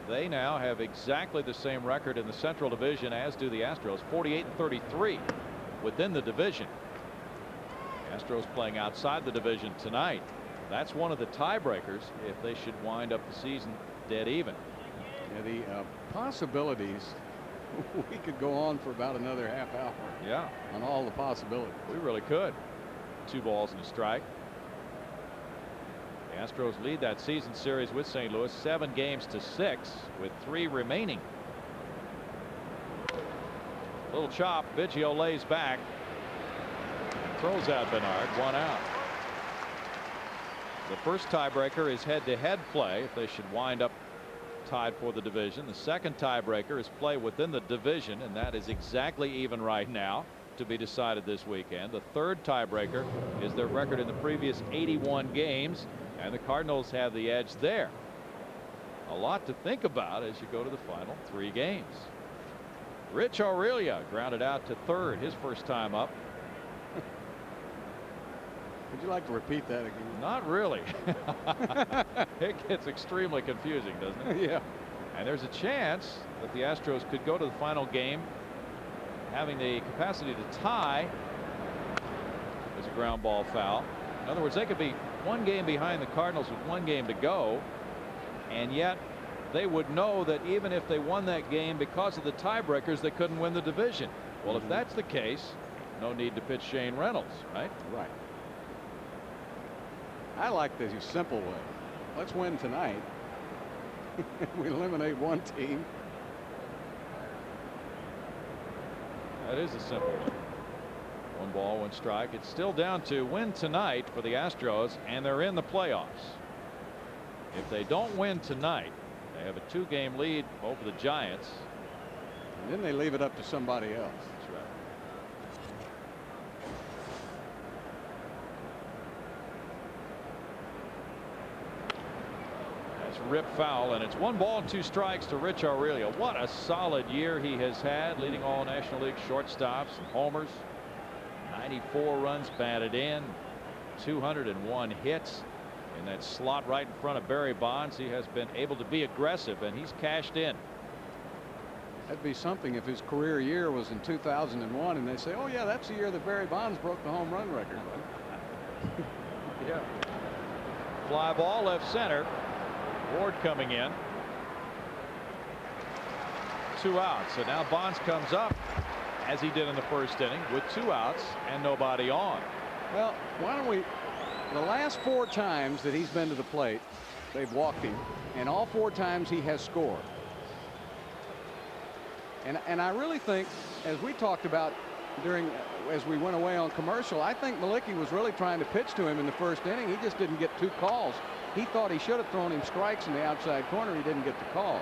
they now have exactly the same record in the Central Division as do the Astros, 48-33 within the division. Astros playing outside the division tonight. That's one of the tiebreakers if they should wind up the season dead even. Yeah, the possibilities. We could go on for about another half hour. Yeah, on all the possibilities. We really could. 2 balls and a strike. The Astros lead that season series with St. Louis 7-6 with 3 remaining. Little chop. Biggio lays back, throws out Bernard. 1 out. The first tiebreaker is head-to-head play if they should wind up tied for the division. The second tiebreaker is play within the division, and that is exactly even right now, to be decided this weekend. The third tiebreaker is their record in the previous 81 games, and the Cardinals have the edge there. A lot to think about as you go to the final 3 games. Rich Aurelia grounded out to third, his first time up. Would you like to repeat that again? Not really. It gets extremely confusing, doesn't it? Yeah. And there's a chance that the Astros could go to the final game having the capacity to tie. There's a ground ball foul. In other words, they could be 1 game behind the Cardinals with 1 game to go, and yet they would know that even if they won that game because of the tiebreakers, they couldn't win the division. Well, if that's the case, no need to pitch Shane Reynolds, right? Right. I like the simple way. Let's win tonight. We eliminate 1 team. That is a simple one. 1 ball, 1 strike. It's still down to win tonight for the Astros, and they're in the playoffs. If they don't win tonight, they have a 2-game lead over the Giants. And then they leave it up to somebody else. That's right. Rip foul, and it's 1 ball and 2 strikes to Rich Aurelia. What a solid year he has had, leading all National League shortstops and homers. 94 runs batted in, 201 hits in that slot right in front of Barry Bonds. He has been able to be aggressive, and he's cashed in. That'd be something if his career year was in 2001 and they say, oh yeah, that's the year that Barry Bonds broke the home run record. Yeah. Fly ball left center. Ward coming in. 2 outs. So now Bonds comes up as he did in the first inning with 2 outs and nobody on. Well, why don't we, the last 4 times that he's been to the plate, they've walked him, and all 4 times he has scored. And I really think, as we talked about as we went away on commercial, I think Malicki was really trying to pitch to him in the first inning. He just didn't get 2 calls. He thought he should have thrown him strikes in the outside corner. He didn't get the calls.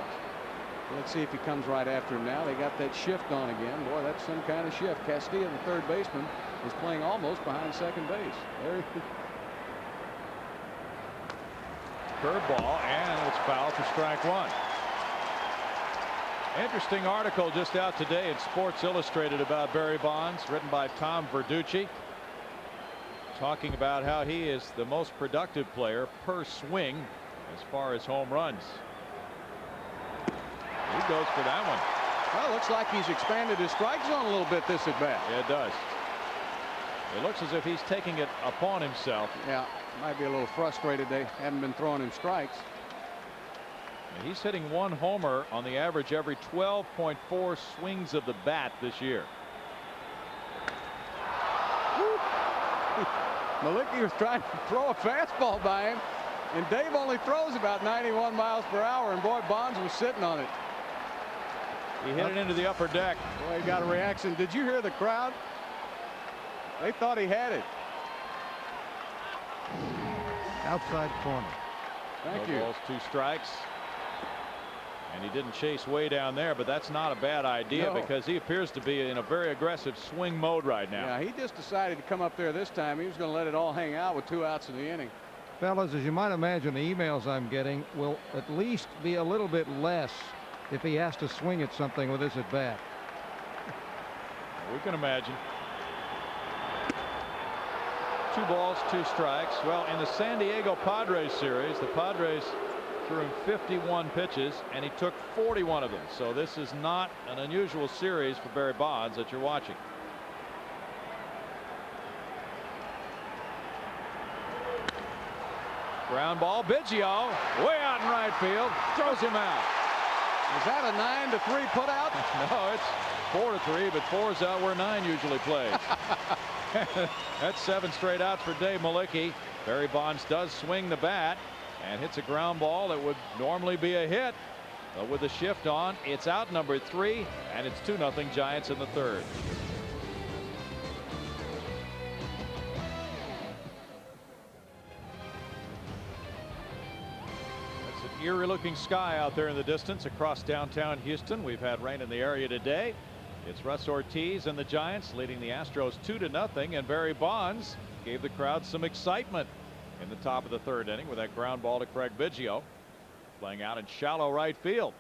Let's see if he comes right after him now. They got that shift on again. Boy, that's some kind of shift. Castilla, the third baseman, is playing almost behind second base. There he... Curveball, and it's foul for strike 1. Interesting article just out today in Sports Illustrated about Barry Bonds, written by Tom Verducci, talking about how he is the most productive player per swing as far as home runs. He goes for that one. Well, looks like he's expanded his strike zone a little bit this at bat. Yeah, it does. It looks as if he's taking it upon himself. Yeah, might be a little frustrated they haven't been throwing him strikes. And he's hitting 1 homer on the average every 12.4 swings of the bat this year. Malicki was trying to throw a fastball by him, and Dave only throws about 91 miles per hour, and boy, Bonds was sitting on it. He hit it into the upper deck. Boy, he got a reaction. Did you hear the crowd? They thought he had it. Outside corner. Thank No you. balls, 2 strikes. And he didn't chase way down there, but that's not a bad idea because he appears to be in a very aggressive swing mode right now. Yeah, he just decided to come up there this time. He was going to let it all hang out with 2 outs in the inning. Fellas, as you might imagine, the emails I'm getting will at least be a little bit less if he has to swing at something with this at bat. We can imagine. 2 balls, 2 strikes. Well, in the San Diego Padres series, the Padres threw him 51 pitches and he took 41 of them. So this is not an unusual series for Barry Bonds that you're watching. Ground ball. Biggio way out in right field, throws him out. Is that a 9-3 put out? No, it's 4-3, but 4's out where 9 usually plays. That's 7 straight outs for Dave Malicki. Barry Bonds does swing the bat and hits a ground ball that would normally be a hit. But with the shift on, it's out number 3, and it's 2-0 Giants in the 3rd. That's an eerie looking sky out there in the distance across downtown Houston. We've had rain in the area today. It's Russ Ortiz and the Giants leading the Astros 2-0, and Barry Bonds gave the crowd some excitement in the top of the 3rd inning with that ground ball to Craig Biggio, playing out in shallow right field.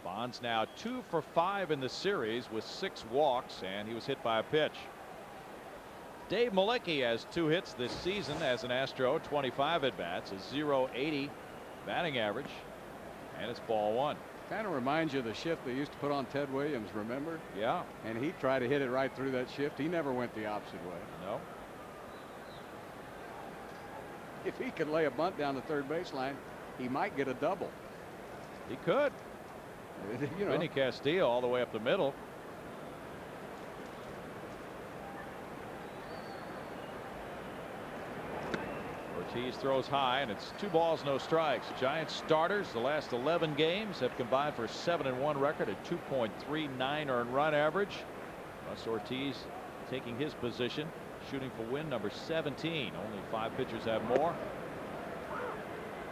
Bonds now 2 for 5 in the series with 6 walks, and he was hit by a pitch. Dave Malicki has 2 hits this season as an Astro, 25 at bats, a .080 batting average, and it's ball 1. Kind of reminds you of the shift they used to put on Ted Williams, remember? Yeah. And he tried to hit it right through that shift. He never went the opposite way. No. If he could lay a bunt down the 3rd baseline, he might get a double. He could. You know. Vinny Castillo all the way up the middle. Ortiz throws high, and it's 2 balls, no strikes. Giants starters the last 11 games have combined for a 7-1 record at 2.39 earned run average. Russ Ortiz taking his position, shooting for win number 17. Only 5 pitchers have more.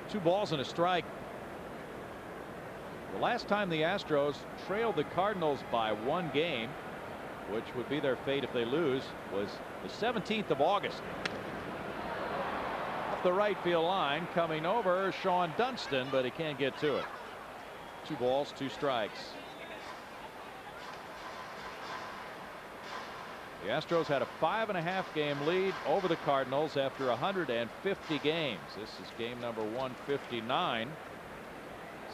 2 balls and a strike. The last time the Astros trailed the Cardinals by 1 game, which would be their fate if they lose, was the 17th of August. Up the right field line, coming over Sean Dunston, but he can't get to it. 2 balls, 2 strikes. The Astros had a 5.5 game lead over the Cardinals after 150 games. This is game number 159.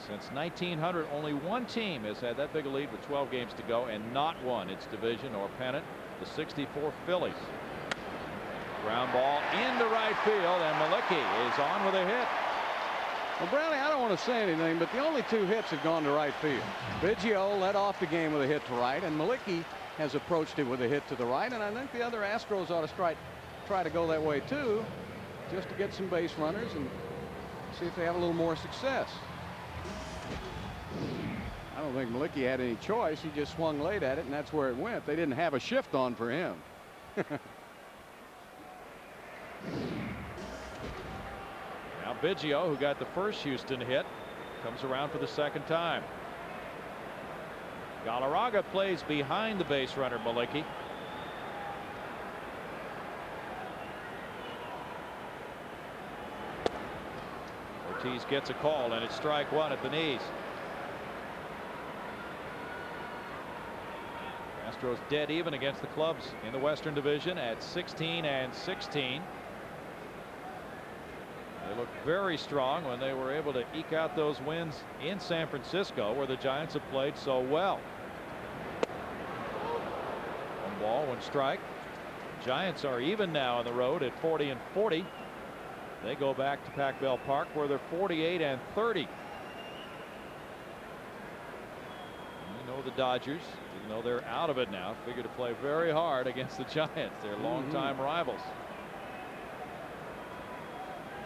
Since 1900, only 1 team has had that big a lead with 12 games to go and not won its division or pennant. The '64 Phillies. Ground ball into right field, and Malicki is on with a hit. Well, Brownie, I don't want to say anything, but the only 2 hits have gone to right field. Biggio led off the game with a hit to right, and Malicki has approached it with a hit to the right, and I think the other Astros ought to try to go that way too, just to get some base runners and see if they have a little more success. I don't think Malicki had any choice. He just swung late at it, and that's where it went. They didn't have a shift on for him. Now Biggio, who got the first Houston hit, comes around for the 2nd time. Galarraga plays behind the base runner Malicki. Ortiz gets a call, and it's strike 1 at the knees. Astros dead even against the clubs in the Western Division at 16-16. They looked very strong when they were able to eke out those wins in San Francisco, where the Giants have played so well. 1 ball, 1 strike. Giants are even now on the road at 40-40. They go back to Pac Bell Park where they're 48-30. You know the Dodgers, even though they're out of it now, figure to play very hard against the Giants. They're longtime rivals.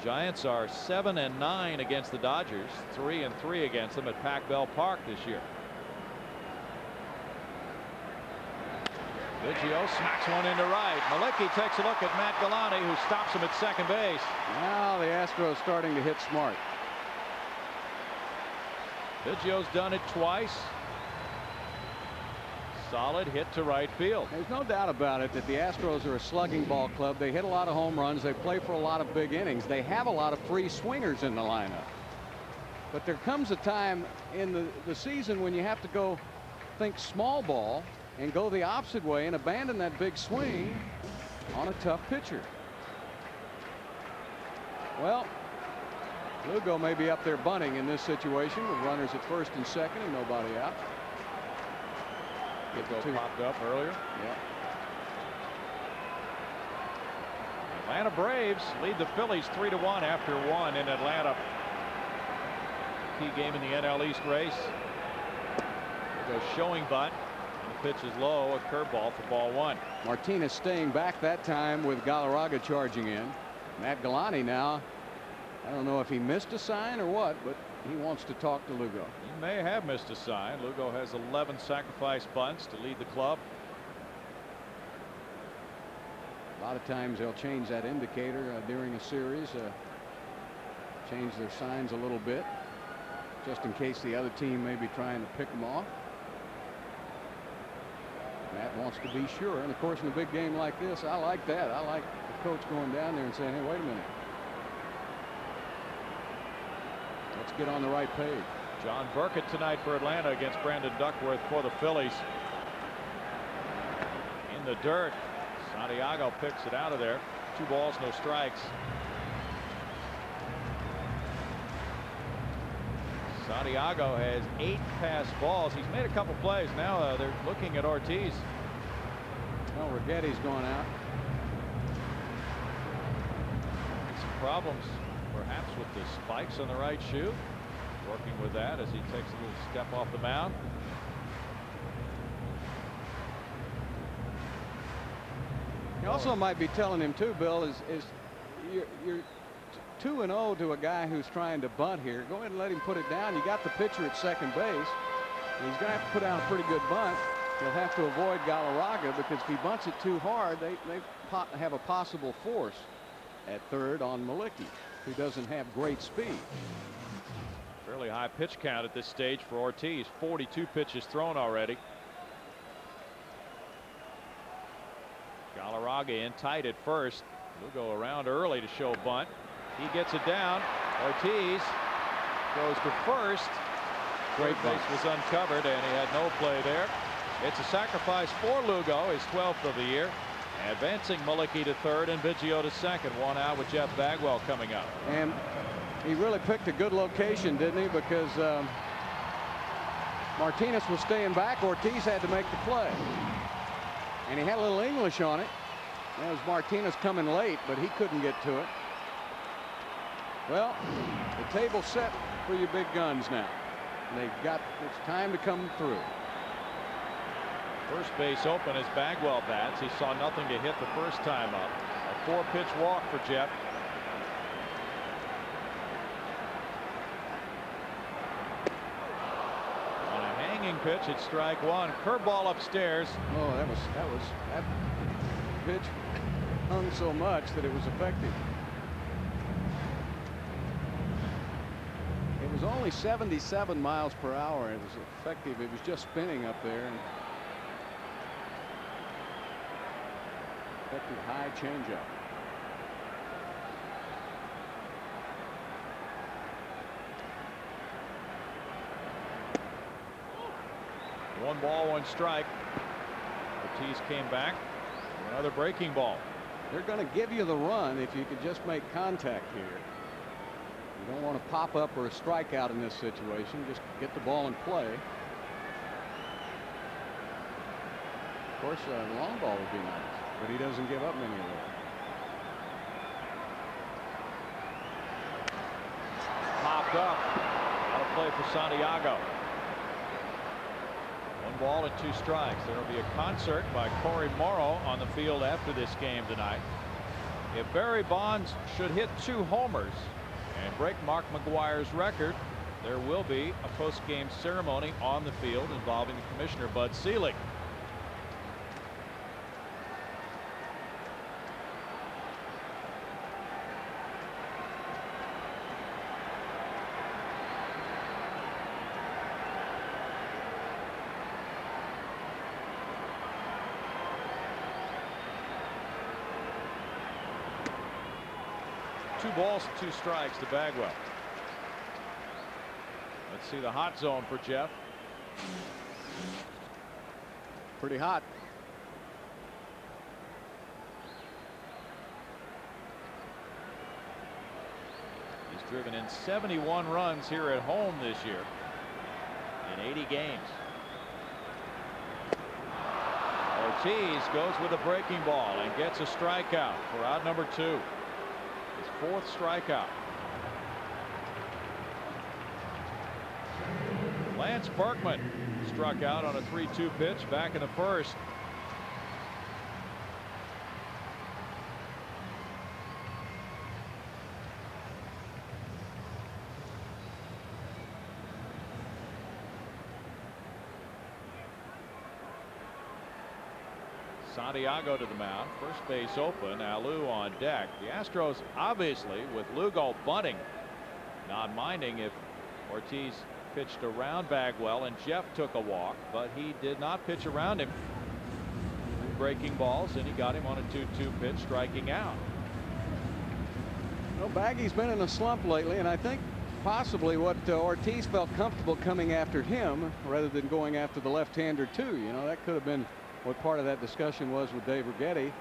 Giants are 7-9 against the Dodgers, 3-3 against them at Pac Bell Park this year. Biggio smacks one into right. Malicki takes a look at Matt Galani, who stops him at second base. Now the Astros starting to hit smart. Biggio's done it twice. Solid hit to right field. There's no doubt about it that the Astros are a slugging ball club. They hit a lot of home runs. They play for a lot of big innings. They have a lot of free swingers in the lineup. But there comes a time in the season when you have to go think small ball and go the opposite way and abandon that big swing on a tough pitcher. Well, Lugo may be up there bunting in this situation with runners at first and second and nobody out. Lugo popped up earlier. Yeah. Atlanta Braves lead the Phillies 3-1 after one in Atlanta. Key game in the NL East race. Lugo showing bunt. Pitch is low, a curveball for ball one. Martinez staying back that time with Galarraga charging in. Matt Galani now, I don't know if he missed a sign or what, but he wants to talk to Lugo. He may have missed a sign. Lugo has 11 sacrifice bunts to lead the club. A lot of times they'll change that indicator during a series, change their signs a little bit just in case the other team may be trying to pick them off. Matt wants to be sure, and of course in a big game like this, I like that. I like the coach going down there and saying, hey, wait a minute, let's get on the right page. John Burkett tonight for Atlanta against Brandon Duckworth for the Phillies. In the dirt, Santiago picks it out of there. 2 balls, no strikes. Santiago has 8 pass balls. He's made a couple plays. Now they're looking at Ortiz. Well, Righetti's going out. Some problems perhaps with the spikes on the right shoe. Working with that as he takes a little step off the mound. You also might be telling him too, Bill, is you're 2-0 to a guy who's trying to bunt here. Go ahead and let him put it down. You got the pitcher at second base. He's going to have to put down a pretty good bunt. He'll have to avoid Galarraga because if he bunts it too hard, they have a possible force at third on Malicki, who doesn't have great speed. Fairly high pitch count at this stage for Ortiz. 42 pitches thrown already. Galarraga in tight at first. Lugo around early to show bunt. He gets it down. Ortiz goes to first. Great base was uncovered and he had no play there. It's a sacrifice for Lugo, his 12th of the year. Advancing Malicki to third and Biggio to second. One out with Jeff Bagwell coming up. And he really picked a good location, didn't he? Because Martinez was staying back. Ortiz had to make the play. And he had a little English on it. That was Martinez coming late, but he couldn't get to it. Well, the table's set for your big guns now. It's time to come through. First base open as Bagwell bats. He saw nothing to hit the first time up. A 4-pitch walk for Jeff. On a hanging pitch at strike one. Curveball upstairs. Oh, that pitch hung so much that it was effective. It was only 77 miles per hour. It was effective. It was just spinning up there. And effective high changeup. One ball, one strike. Ortiz came back. Another breaking ball. They're going to give you the run if you could just make contact here. You don't want to pop up or a strikeout in this situation. Just get the ball in play. Of course, the long ball would be nice. but he doesn't give up many of those. Popped up. Out of play for Santiago. 1 ball and 2 strikes. There will be a concert by Corey Morrow on the field after this game tonight. If Barry Bonds should hit 2 homers and break Mark McGwire's record, there will be a post-game ceremony on the field involving the commissioner, Bud Selig. Two balls and 2 strikes to Bagwell. Let's see the hot zone for Jeff. Pretty hot. He's driven in 71 runs here at home this year in 80 games. Ortiz goes with a breaking ball and gets a strikeout for out number 2. His 4th strikeout. Lance Berkman struck out on a 3-2 pitch back in the 1st. Santiago to the mound. First base open. Alou on deck. The Astros obviously with Lugo bunting, not minding if Ortiz pitched around Bagwell and Jeff took a walk, but he did not pitch around him. 2 breaking balls and he got him on a 2-2 pitch, striking out. Well, Baggy's been in a slump lately, and I think possibly what Ortiz felt comfortable coming after him rather than going after the left-hander too. You know, that could have been what part of that discussion was with Dave Righetti.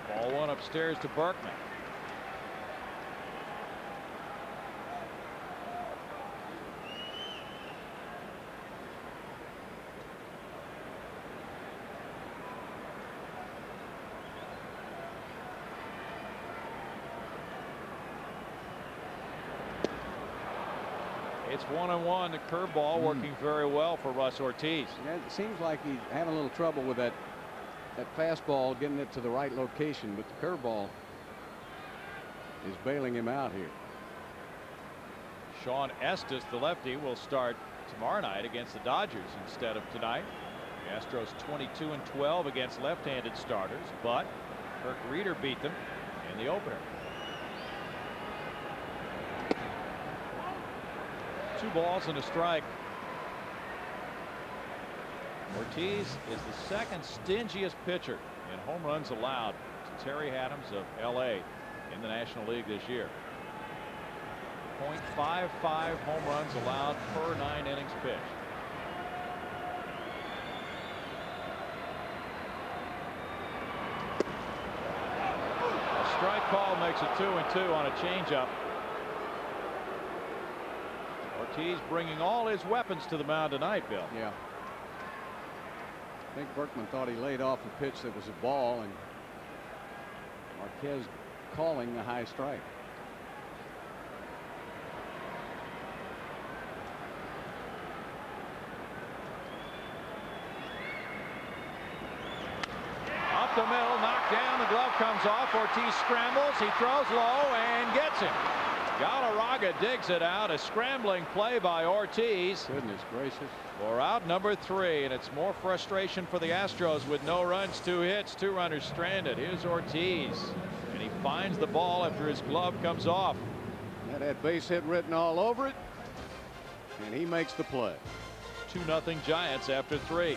Ball 1 upstairs to Berkman. It's 1-1. The curveball working very well for Russ Ortiz. Yeah, it seems like he's having a little trouble with that fastball, getting it to the right location, but the curveball is bailing him out here. Sean Estes, the lefty, will start tomorrow night against the Dodgers instead of tonight. The Astros 22-12 against left-handed starters, but Kirk Reeder beat them in the opener. 2 balls and a strike. Ortiz is the 2nd stingiest pitcher in home runs allowed to Terry Adams of LA in the National League this year. 0.55 home runs allowed per 9 innings pitched. A strike call makes it 2-2 on a changeup. Ortiz bringing all his weapons to the mound tonight, Bill. Yeah. I think Berkman thought he laid off a pitch that was a ball, and Marquez calling the high strike. Up the middle, knocked down, the glove comes off. Ortiz scrambles, he throws low and gets him. Galarraga digs it out. A scrambling play by Ortiz. Goodness gracious. For out number 3, and it's more frustration for the Astros with no runs, 2 hits, 2 runners stranded. Here's Ortiz, and he finds the ball after his glove comes off. That had base hit written all over it, and he makes the play. 2-0 Giants after 3.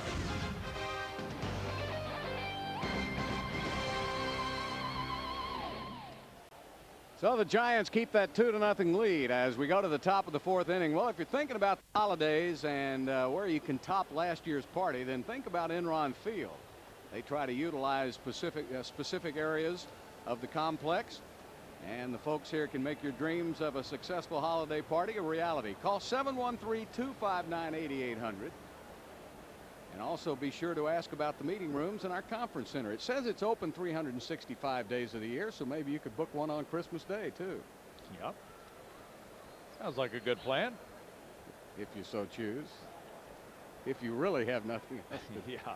So the Giants keep that 2-0 lead as we go to the top of the 4th inning. Well, if you're thinking about the holidays and where you can top last year's party, then think about Enron Field. They try to utilize specific areas of the complex, And the folks here can make your dreams of a successful holiday party a reality. Call 713-259-8800. And also be sure to ask about the meeting rooms in our conference center. It says it's open 365 days of the year, so maybe you could book one on Christmas Day too. Yep. Sounds like a good plan. If you so choose. If you really have nothing else to do. Yeah.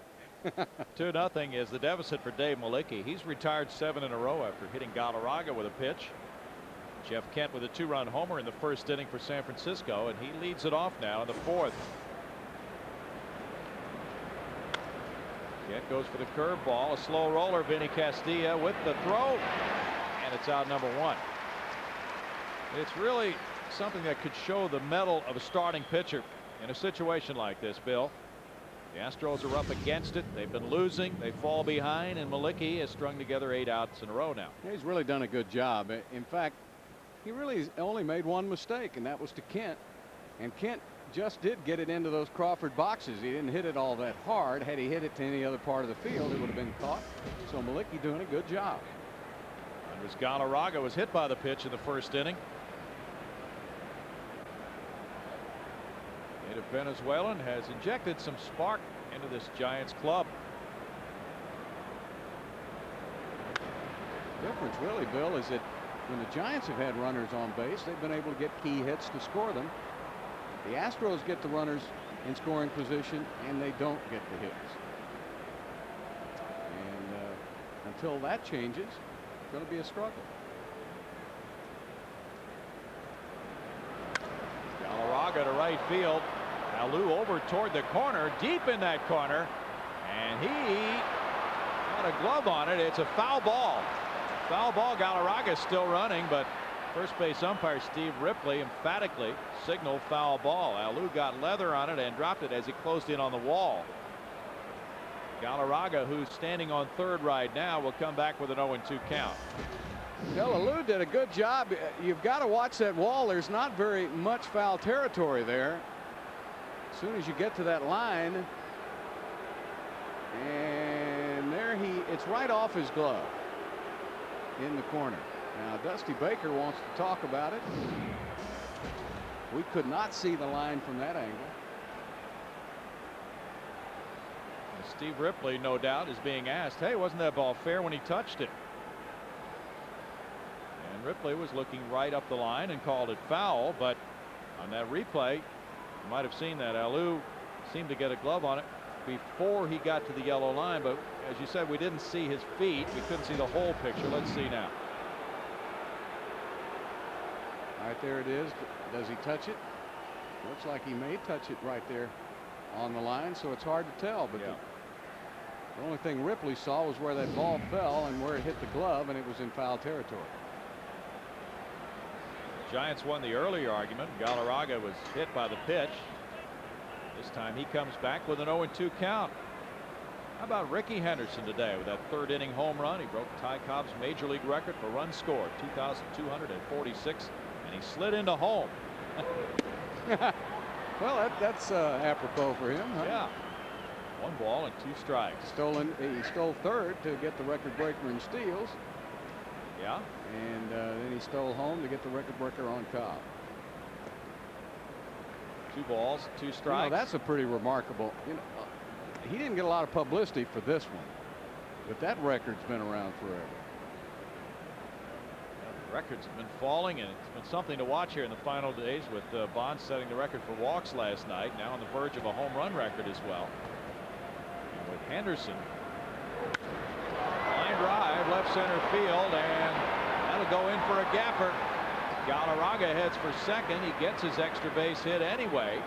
2-0 is the deficit for Dave Malicki. He's retired 7 in a row after hitting Galarraga with a pitch. Jeff Kent with a 2-run homer in the first inning for San Francisco, and he leads it off now in the 4th. Kent goes for the curveball, a slow roller. Vinny Castilla with the throw, and it's out number 1. It's really something that could show the mettle of a starting pitcher in a situation like this, Bill. The Astros are up against it. They've been losing. They fall behind, and Malicki has strung together 8 outs in a row now. He's really done a good job. In fact, he really only made one mistake, and that was to Kent. And Kent just did get it into those Crawford boxes. He didn't hit it all that hard. Had he hit it to any other part of the field, it would have been caught. So Malicki doing a good job. Andres Galarraga was hit by the pitch in the first inning. Native Venezuelan has injected some spark into this Giants club. The difference really, Bill, is that when the Giants have had runners on base, they've been able to get key hits to score them. The Astros get the runners in scoring position, and they don't get the hits. And until that changes, it's going to be a struggle. Galarraga to right field. Alou over toward the corner, deep in that corner, and he got a glove on it. It's a foul ball. Foul ball. Galarraga is still running, but first base umpire Steve Ripley emphatically signaled foul ball. Alou got leather on it and dropped it as he closed in on the wall. Galarraga, who's standing on third right now, will come back with an 0-2 count. Alou did a good job. You've got to watch that wall. There's not very much foul territory there. As soon as you get to that line, and there it's right off his glove in the corner. Now Dusty Baker wants to talk about it. We could not see the line from that angle. And Steve Ripley, no doubt, is being asked, hey, wasn't that ball fair when he touched it? And Ripley was looking right up the line and called it foul, but on that replay, you might have seen that Alou seemed to get a glove on it before he got to the yellow line, but as you said, we didn't see his feet. We couldn't see the whole picture. Let's see now. Right there it is. Does he touch it? Looks like he may touch it right there on the line, so it's hard to tell. But yeah. The only thing Ripley saw was where that ball fell and where it hit the glove, and it was in foul territory. Giants won the earlier argument. Galarraga was hit by the pitch. This time he comes back with an 0-2 count. How about Ricky Henderson today with that third inning home run? He broke Ty Cobb's major league record for runs scored, 2,246, and he slid into home. Well, that's apropos for him, huh? Yeah. 1 ball and 2 strikes. He stole third to get the record breaker in steals. Yeah. And then he stole home to get the record breaker on Cobb. 2 balls, 2 strikes. You know, that's a pretty remarkable. You know, he didn't get a lot of publicity for this one, but that record's been around forever. Yeah, the records have been falling, and it's been something to watch here in the final days with Bonds setting the record for walks last night, now on the verge of a home run record as well. And with Henderson, line drive, left center field, and that'll go in for a gapper. Galarraga heads for second. He gets his extra base hit anyway,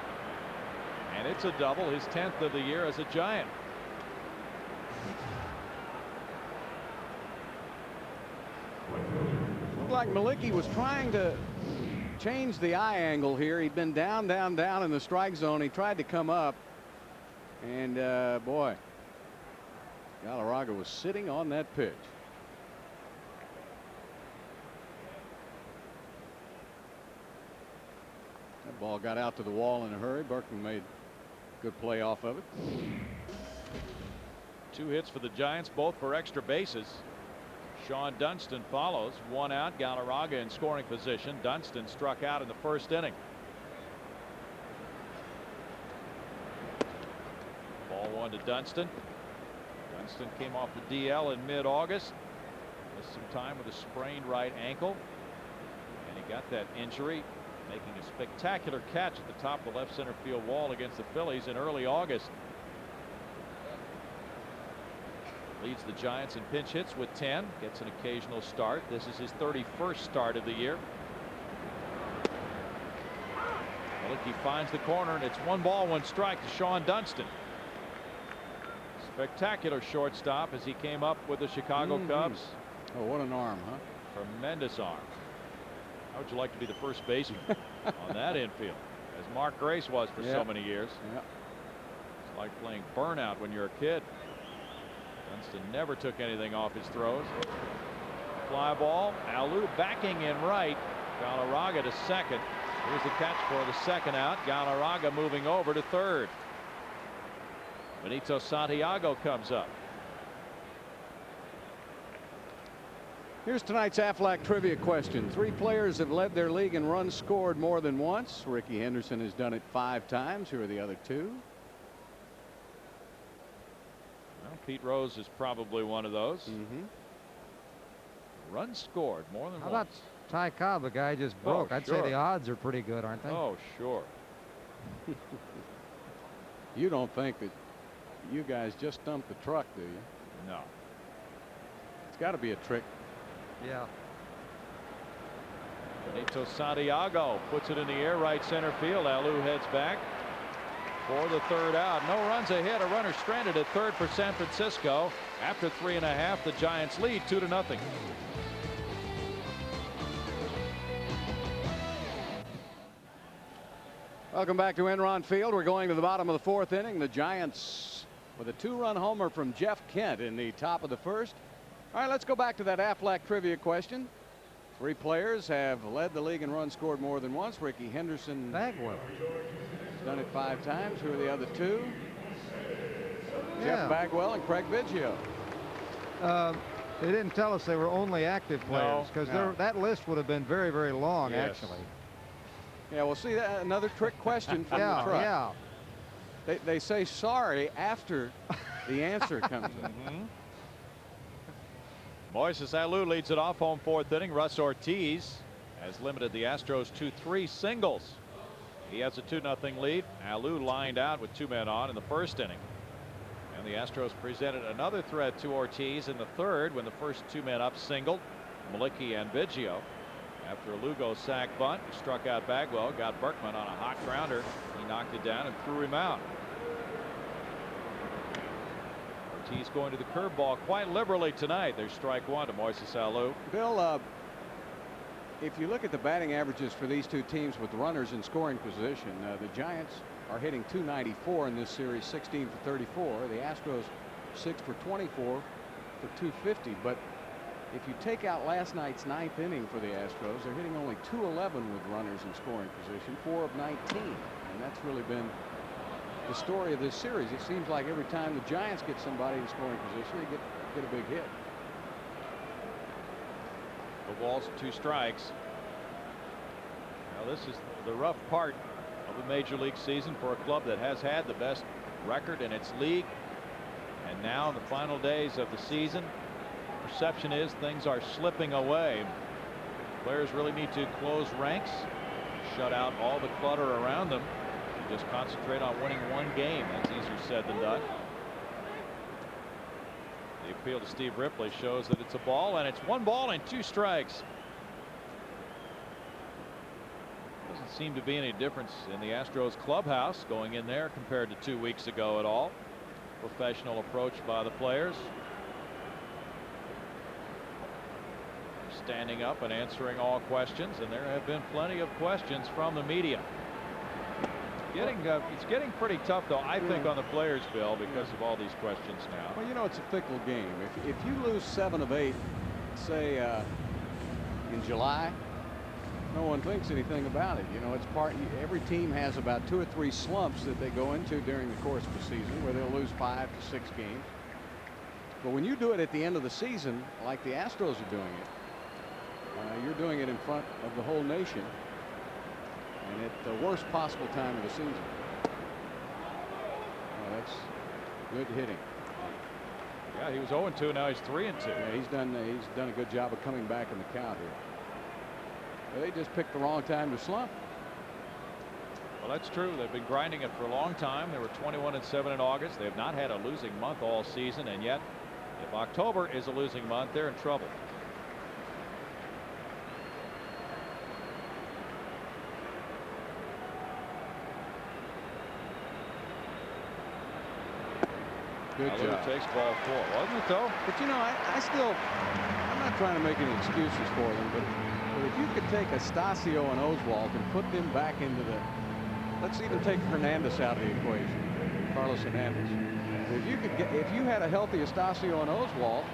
and it's a double, his 10th of the year as a Giant. Looked like Malicki was trying to change the eye angle here. He'd been down in the strike zone. He tried to come up, and boy, Galarraga was sitting on that pitch. That ball got out to the wall in a hurry. Berkman made a good play off of it. 2 hits for the Giants, both for extra bases. Sean Dunston follows. 1 out. Galarraga in scoring position. Dunston struck out in the first inning. Ball 1 to Dunston. Dunston came off the DL in mid-August. Missed some time with a sprained right ankle. And he got that injury, making a spectacular catch at the top of the left center field wall against the Phillies in early August. Leads the Giants in pinch hits with 10. Gets an occasional start. This is his 31st start of the year. He finds the corner, and it's 1 ball 1 strike to Sean Dunston. Spectacular shortstop as he came up with the Chicago Cubs. Oh, what an arm, huh? Tremendous arm. How would you like to be the first baseman on that infield, as Mark Grace was for so many years? It's like playing burnout when you're a kid. Dunston never took anything off his throws. Fly ball. Alou backing in right. Galarraga to second. Here's the catch for the second out. Galarraga moving over to third. Benito Santiago comes up. Here's tonight's Aflac trivia question. 3 players have led their league in runs scored more than once. Ricky Henderson has done it 5 times. Who are the other 2? Well, Pete Rose is probably one of those. Runs scored more than How once. about Ty Cobb? The guy just broke. I'd say the odds are pretty good, aren't they? Oh, sure. You don't think that you guys just dumped the truck, do you? No. It's got to be a trick. Yeah. Benito Santiago puts it in the air, right center field. Alou heads back for the third out. No runs ahead. A runner stranded at third for San Francisco. After 3.5, the Giants lead 2-0. Welcome back to Enron Field. We're going to the bottom of the 4th inning. The Giants with a 2-run homer from Jeff Kent in the top of the 1st. All right, let's go back to that Aflac trivia question. 3 players have led the league in runs scored more than once. Ricky Henderson Bagwell has done it 5 times. Who are the other 2? Jeff Bagwell and Craig Biggio. They didn't tell us they were only active players, because that list would have been very, very long, actually. Yeah, we'll see that another trick question from the truck. They say sorry after the answer comes in. Moises Alou leads it off, home 4th inning. Russ Ortiz has limited the Astros to 3 singles. He has a 2-0 lead. Alou lined out with 2 men on in the 1st inning. And the Astros presented another threat to Ortiz in the 3rd when the first 2 men up singled, Malicki and Biggio. After a Lugo sac bunt, he struck out Bagwell, got Berkman on a hot grounder. He knocked it down and threw him out. Ortiz going to the curveball quite liberally tonight. There's strike 1 to Moises Alou. Bill, if you look at the batting averages for these 2 teams with runners in scoring position, the Giants are hitting .294 in this series, 16 for 34. The Astros 6 for 24 for .250. But if you take out last night's 9th inning for the Astros, they're hitting only .211 with runners in scoring position, 4 of 19. And that's really been the story of this series. It seems like every time the Giants get somebody in scoring position, they get a big hit. The balls, 2 strikes. Now this is the rough part of the major league season for a club that has had the best record in its league. And now in the final days of the season, perception is things are slipping away. Players really need to close ranks, shut out all the clutter around them, and just concentrate on winning 1 game. That's easier said than done. The appeal to Steve Ripley shows that it's a ball, and it's 1 ball and 2 strikes. Doesn't seem to be any difference in the Astros clubhouse going in there compared to 2 weeks ago at all. Professional approach by the players. Standing up and answering all questions, and there have been plenty of questions from the media. It's getting pretty tough, though, I think, on the players, Bill, because of all these questions now. Well, you know, it's a fickle game. If you lose 7 of 8, say in July, no one thinks anything about it. You know, it's every team has about 2 or 3 slumps that they go into during the course of the season where they'll lose 5 to 6 games. But when you do it at the end of the season, like the Astros are doing it, you're doing it in front of the whole nation and at the worst possible time of the season. That's good hitting. Yeah, he was 0-2. Now he's 3-2. Yeah, he's done a good job of coming back in the count here. But they just picked the wrong time to slump. Well, that's true. They've been grinding it for a long time. They were 21-7 in August. They have not had a losing month all season, and yet if October is a losing month, they're in trouble. Good job. Takes ball 4, wasn't it though? But you know, I'm not trying to make any excuses for them, but if you could take Astacio and Oswalt and put them back into the, let's even take Hernandez out of the equation, Carlos Hernandez. If you had a healthy Astacio and Oswalt,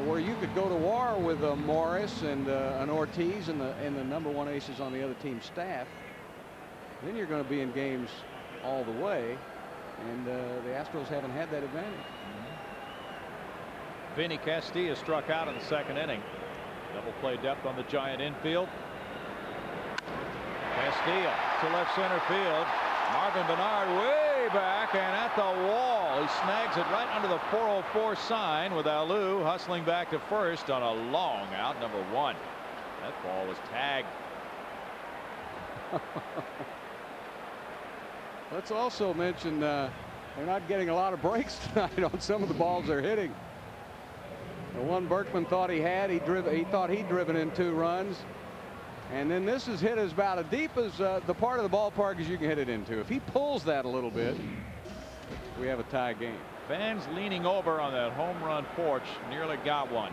where you could go to war with Morris and an Ortiz and the #1 aces on the other team's staff, then you're going to be in games all the way. And the Astros haven't had that advantage. Vinny Castilla struck out in the 2nd inning. Double play depth on the Giant infield. Castilla to left center field. Marvin Bernard way back and at the wall. He snags it right under the 404 sign with Alou hustling back to first on a long out, #1. That ball was tagged. Let's also mention they're not getting a lot of breaks tonight on some of the balls they're hitting. The one Berkman thought he had, he thought he'd driven in 2 runs. And then this is hit as about as deep as the part of the ballpark as you can hit it into. If he pulls that a little bit, we have a tie game. Fans leaning over on that home run porch nearly got one.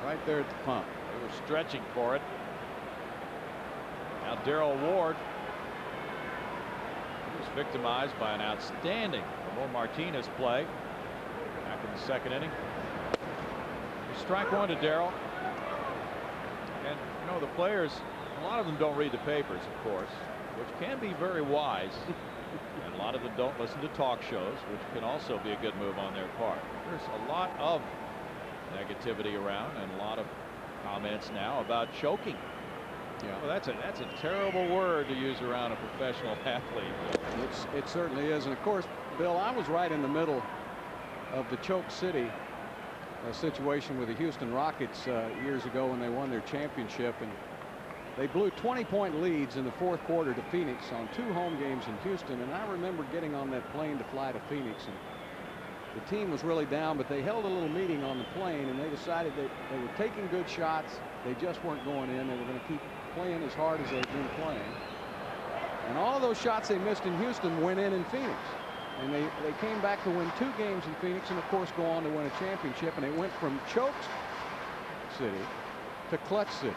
Right there at the pump. They were stretching for it. Now Darrell Ward. Victimized by an outstanding Ramon Martinez play back in the 2nd inning. Strike 1 to Darrell. And you know, the players, a lot of them don't read the papers, of course, which can be very wise. And a lot of them don't listen to talk shows, which can also be a good move on their part. There's a lot of negativity around and a lot of comments now about choking. Yeah. Well, that's a terrible word to use around a professional athlete. It certainly is. And of course, Bill, I was right in the middle of the choke city situation with the Houston Rockets years ago when they won their championship, and they blew 20-point leads in the 4th quarter to Phoenix on 2 home games in Houston. And I remember getting on that plane to fly to Phoenix, and the team was really down, but they held a little meeting on the plane and they decided that they were taking good shots. They just weren't going in. They were going to keep playing as hard as they've been playing. And all of those shots they missed in Houston went in Phoenix. And they came back to win 2 games in Phoenix and, of course, go on to win a championship. And it went from choked city to clutch city.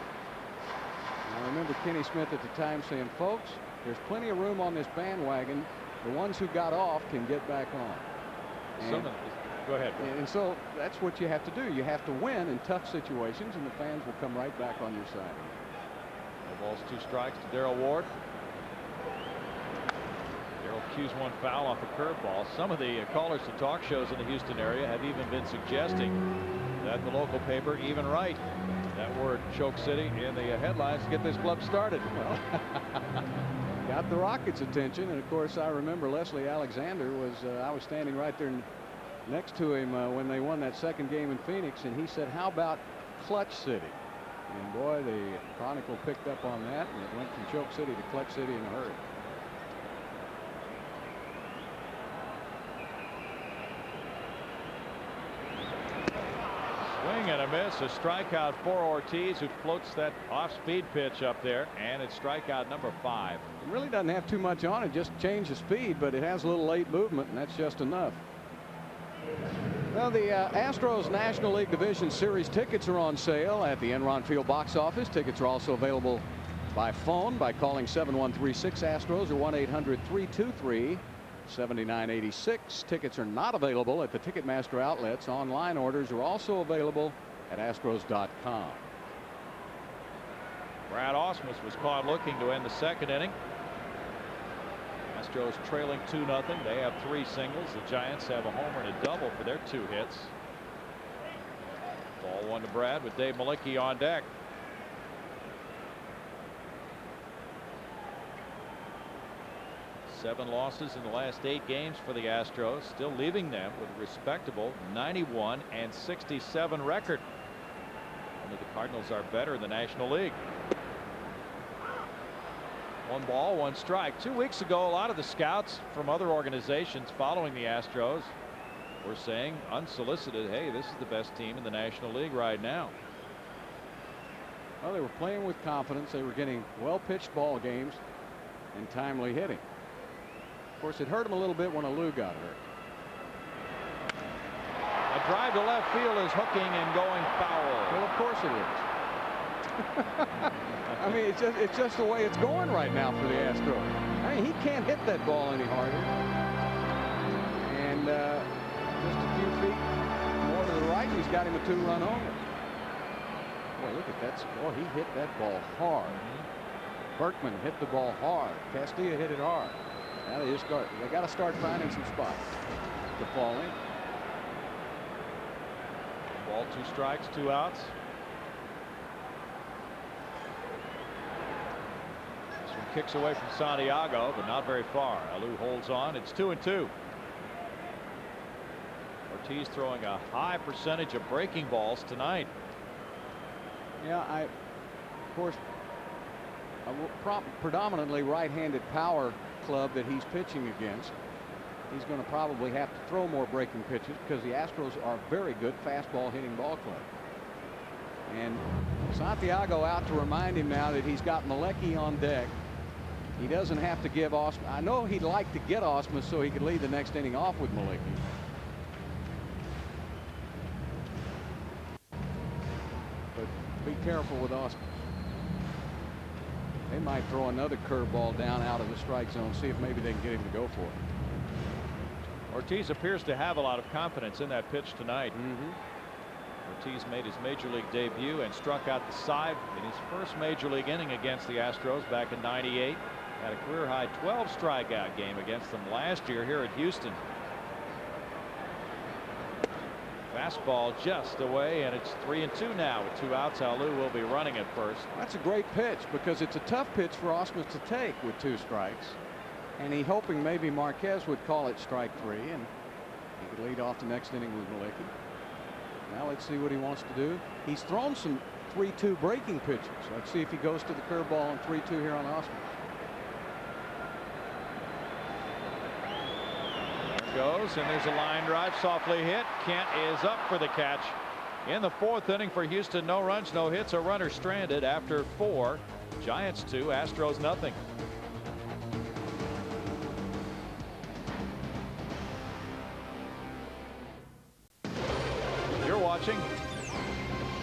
And I remember Kenny Smith at the time saying, folks, there's plenty of room on this bandwagon. The ones who got off can get back on. Go ahead. And so that's what you have to do. You have to win in tough situations, and the fans will come right back on your side. No balls, 2 strikes to Darrell Ward. Darrell cues 1 foul off a curveball. Some of the callers to talk shows in the Houston area have even been suggesting that the local paper even write that word choke city in the headlines to get this club started. Well, got the Rockets' attention, and of course I remember Leslie Alexander was I was standing right there next to him when they won that 2nd game in Phoenix, and he said, how about clutch city? And boy, the Chronicle picked up on that, and it went from choke city to clutch city in a hurry. Swing and a miss, a strikeout for Ortiz, who floats that off-speed pitch up there, and it's strikeout #5. It really doesn't have too much on it, just change the speed, but it has a little late movement, and that's just enough. Well, the Astros National League Division Series tickets are on sale at the Enron Field box office. Tickets are also available by phone by calling 7136-ASTROS or 1-800-323-7986. Tickets are not available at the Ticketmaster outlets. Online orders are also available at Astros.com. Brad Ausmus was caught looking to end the 2nd inning. Astros trailing 2-0. They have 3 singles. The Giants have a homer and a double for their 2 hits. Ball 1 to Brad with Dave Malicki on deck. Seven losses in the last 8 games for the Astros, still leaving them with a respectable 91-67 record. Only the Cardinals are better in the National League. 1 ball, 1 strike. 2 weeks ago, a lot of the scouts from other organizations following the Astros were saying unsolicited, hey, this is the best team in the National League right now. Well, they were playing with confidence. They were getting well-pitched ball games and timely hitting. Of course, it hurt him a little bit when Alou got hurt. A drive to left field is hooking and going foul. Well, of course it is. I mean, it's just the way it's going right now for the Astros. I mean, he can't hit that ball any harder. And just a few feet more to the right, he's got him a 2-run homer. Boy, look at that. Boy, he hit that ball hard. Berkman hit the ball hard. Castilla hit it hard. Now they got to start finding some spots to fall in. Ball, 2 strikes, 2 outs. This one kicks away from Santiago, but not very far. Alou holds on. It's 2-2. Ortiz throwing a high percentage of breaking balls tonight. Yeah, of course, a predominantly right-handed power club that he's pitching against. He's going to probably have to throw more breaking pitches because the Astros are a very good fastball hitting ball club. And Santiago out to remind him now that he's got Malecki on deck. He doesn't have to give Osman. I know he'd like to get Osman so he could lead the next inning off with Malecki. But be careful with Osman. They might throw another curveball down out of the strike zone, see if maybe they can get him to go for it. Ortiz appears to have a lot of confidence in that pitch tonight. Ortiz made his major league debut and struck out the side in his first major league inning against the Astros back in '98. Had a career high 12 strikeout game against them last year here at Houston. Fastball just away, and it's 3-2 now with 2 outs. Alou will be running at first. That's a great pitch because it's a tough pitch for Osmus to take with 2 strikes. And he hoping maybe Marquez would call it strike 3 and he could lead off the next inning with Malecki. Now let's see what he wants to do. He's thrown some 3-2 breaking pitches. Let's see if he goes to the curveball on 3-2 here on Osmus. Goes, and there's a line drive softly hit. Kent is up for the catch in the 4th inning for Houston. No runs, no hits, a runner stranded after 4. Giants 2, Astros nothing.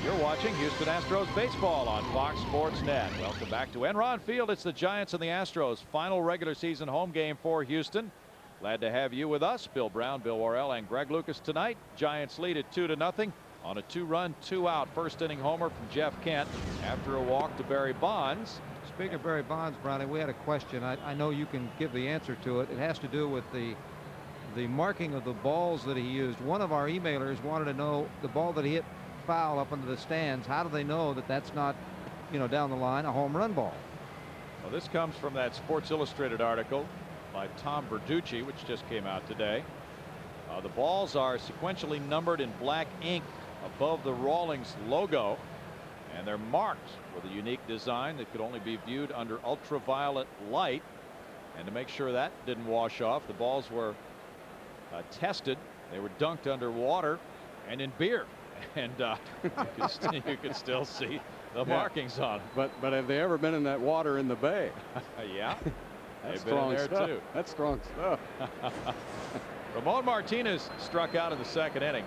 You're watching Houston Astros baseball on Fox Sports Net. Welcome back to Enron Field. It's the Giants and the Astros final regular season home game for Houston. Glad to have you with us. Bill Brown, Bill Worrell, and Greg Lucas tonight. Giants lead at 2-0 on a 2-run, 2-out first inning homer from Jeff Kent after a walk to Barry Bonds. Speaking of Barry Bonds, Brownie, we had a question. I know you can give the answer to it. It has to do with the marking of the balls that he used. One of our emailers wanted to know the ball that he hit foul up into the stands. How do they know that that's not, down the line, a home run ball? Well, this comes from that Sports Illustrated article by Tom Berducci, which just came out today. The balls are sequentially numbered in black ink above the Rawlings logo, and they're marked with a unique design that could only be viewed under ultraviolet light. And to make sure that didn't wash off, the balls were tested. They were dunked under water and in beer, and you could still see the markings on them. But have they ever been in that water in the bay? Yeah. That's strong stuff. Too. That's strong stuff. Ramon Martinez struck out in the 2nd inning.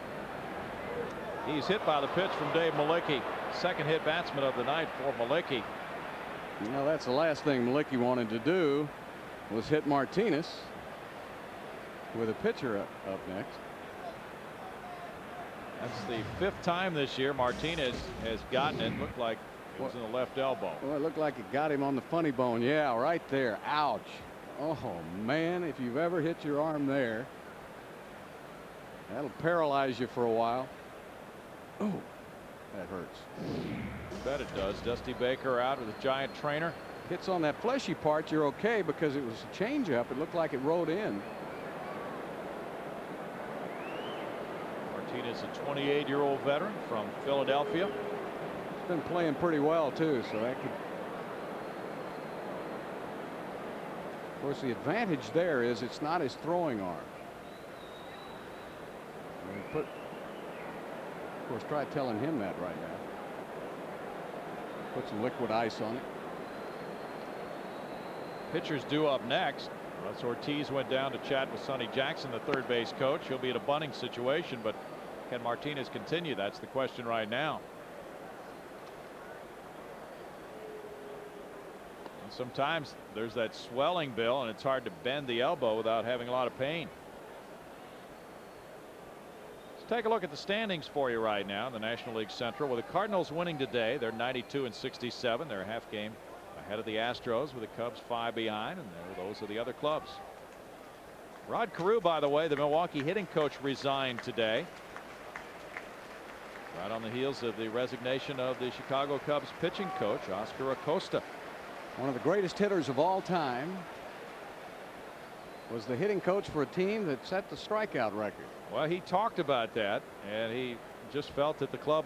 He's hit by the pitch from Dave Malecki. 2nd hit batsman of the night for Malecki. That's the last thing Malecki wanted to do was hit Martinez with a pitcher up next. That's the 5th time this year Martinez has gotten it. Looked like it was in the left elbow. Well, it looked like it got him on the funny bone. Yeah, right there. Ouch. Oh man, if you've ever hit your arm there, that'll paralyze you for a while. Oh, that hurts. I bet it does. Dusty Baker out with a giant trainer. Hits on that fleshy part, you're okay, because it was a changeup. It looked like it rode in. Martinez, a 28-year-old veteran from Philadelphia. He's been playing pretty well too, so that could. Of course, the advantage there is it's not his throwing arm. Of course, try telling him that right now. Put some liquid ice on it. Pitchers due up next. Unless Ortiz went down to chat with Sonny Jackson, the third base coach. He'll be in a bunting situation, but can Martinez continue? That's the question right now. And sometimes there's that swelling, Bill, and it's hard to bend the elbow without having a lot of pain. Let's take a look at the standings for you right now in the National League Central. With the Cardinals winning today, they're 92-67. They're a half game ahead of the Astros, with the Cubs 5 behind, and those are the other clubs. Rod Carew, by the way, the Milwaukee hitting coach, resigned today, right on the heels of the resignation of the Chicago Cubs pitching coach, Oscar Acosta. One of the greatest hitters of all time was the hitting coach for a team that set the strikeout record. Well, he talked about that, and he just felt that the club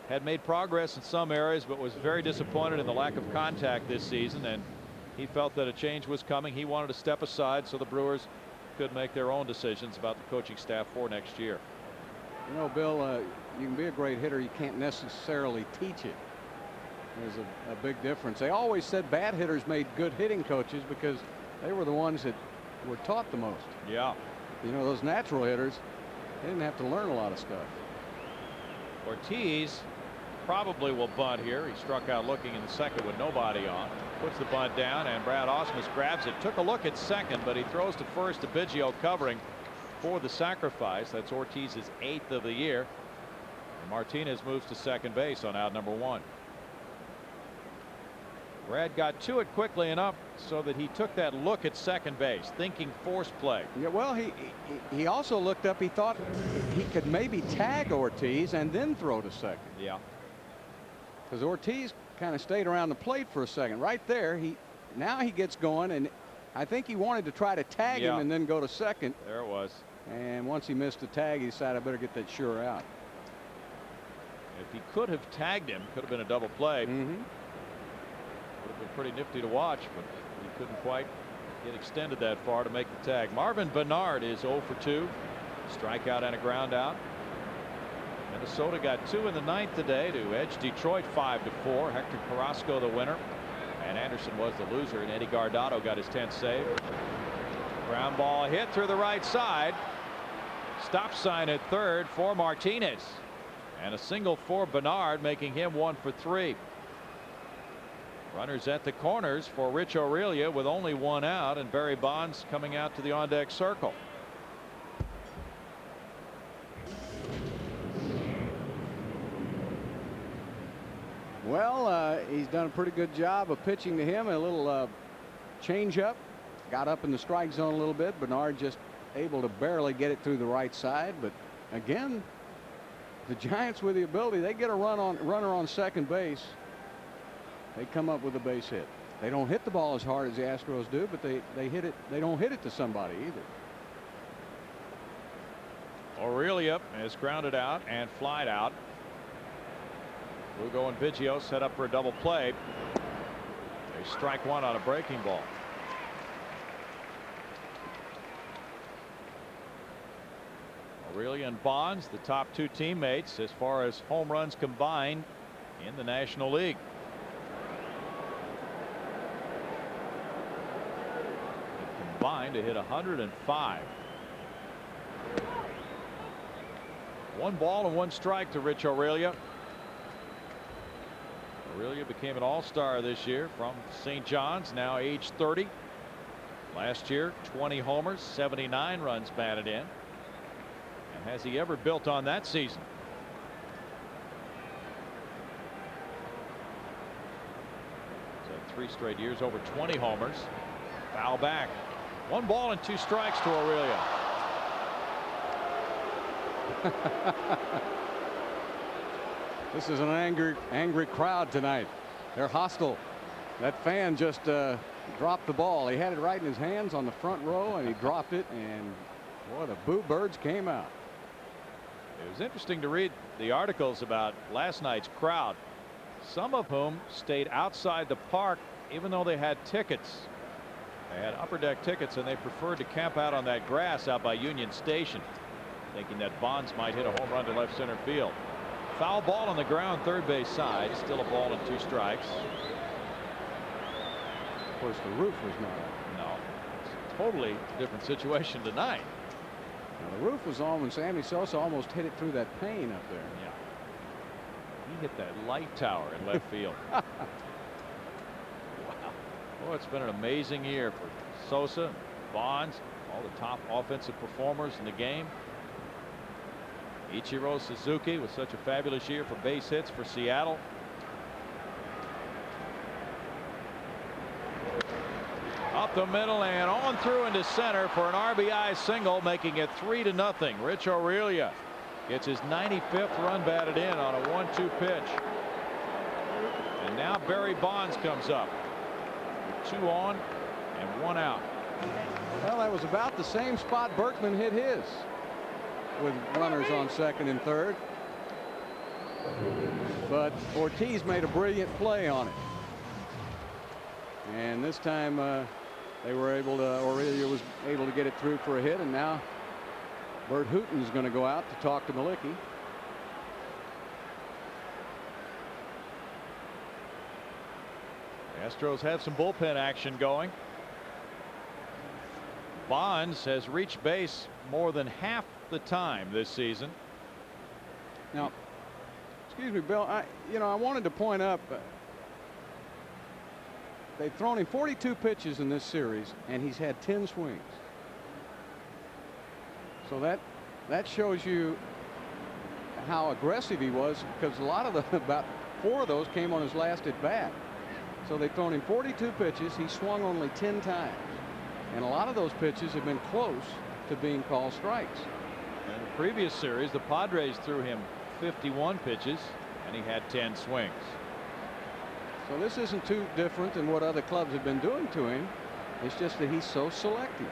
had made progress in some areas, but was very disappointed in the lack of contact this season, and he felt that a change was coming. He wanted to step aside so the Brewers could make their own decisions about the coaching staff for next year. You know, Bill, you can be a great hitter. You can't necessarily teach it. There's a big difference. They always said bad hitters made good hitting coaches because they were the ones that were taught the most. Yeah. You know, those natural hitters, they didn't have to learn a lot of stuff. Ortiz probably will bunt here. He struck out looking in the second with nobody on. Puts the bunt down, and Brad Ausmus grabs it. Took a look at second, but he throws to first to Biggio covering for the sacrifice. That's Ortiz's 8th of the year. And Martinez moves to second base on out number 1. Brad got to it quickly enough so that he took that look at second base, thinking force play. Yeah, well, he also looked up. He thought he could maybe tag Ortiz and then throw to second. Yeah. Because Ortiz kind of stayed around the plate for a second. Right there, now he gets going, and I think he wanted to try to tag him and then go to second. There it was. And once he missed the tag, he decided I better get that sure out. If he could have tagged him, could have been a double play. Would have been pretty nifty to watch, but he couldn't quite get extended that far to make the tag. Marvin Bernard is 0 for 2. Strikeout and a ground out. Minnesota got 2 in the 9th today to edge Detroit 5-4. Hector Carrasco the winner, and Anderson was the loser, and Eddie Guardado got his 10th save. Ground ball hit through the right side. Stop sign at third for Martinez, and a single for Bernard, making him 1 for 3. Runners at the corners for Rich Aurelia with only 1 out, and Barry Bonds coming out to the on deck circle. Well, he's done a pretty good job of pitching to him. A little change up, got up in the strike zone a little bit. Bernard just able to barely get it through the right side. But again, the Giants, with the ability, they get a runner on second base. They come up with a base hit. They don't hit the ball as hard as the Astros do, but they hit it. They don't hit it to somebody either. Aurelia is grounded out and flied out. Lugo and Biggio set up for a double play. They strike 1 on a breaking ball. Aurelia and Bonds, the top 2 teammates as far as home runs combined in the National League. They combined to hit 105. 1 ball and 1 strike to Rich Aurelia. Aurelia became an all-star this year from St. John's, now age 30. Last year, 20 homers, 79 runs batted in. And has he ever built on that season? He's had 3 straight years over 20 homers. Foul back. 1 ball and 2 strikes to Aurelia. This is an angry crowd tonight. They're hostile. That fan just dropped the ball. He had it right in his hands on the front row, and he dropped it, and boy, the boo birds came out. It was interesting to read the articles about last night's crowd, some of whom stayed outside the park even though they had tickets. They had upper deck tickets, and they preferred to camp out on that grass out by Union Station, thinking that Bonds might hit a home run to left center field. Foul ball on the ground, third base side. Still a ball and 2 strikes. Of course, the roof was not up. No, it's a totally different situation tonight. Now, the roof was on when Sammy Sosa almost hit it through that pane up there. Yeah. He hit that light tower in left field. Wow. Oh, it's been an amazing year for Sosa, Bonds, all the top offensive performers in the game. Ichiro Suzuki with such a fabulous year for base hits for Seattle. Up the middle and on through into center for an RBI single, making it 3-0. Rich Aurelia gets his 95th run batted in on a 1-2 pitch. And now Barry Bonds comes up. 2 on and 1 out. Well, that was about the same spot Berkman hit his, with runners on second and third. But Ortiz made a brilliant play on it. And this time they were able to, Aurelia was able to get it through for a hit, and now Bert Hooton is going to go out to talk to Malicki. The Astros have some bullpen action going. Bonds has reached base more than half the time this season. Now, excuse me, Bill, I wanted to point up, they've thrown him 42 pitches in this series, and he's had 10 swings. So that shows you how aggressive he was, because a lot of about 4 of those came on his last at bat. So they've thrown him 42 pitches. He swung only 10 times, and a lot of those pitches have been close to being called strikes. In the previous series, the Padres threw him 51 pitches, and he had 10 swings. So this isn't too different than what other clubs have been doing to him. It's just that he's so selective.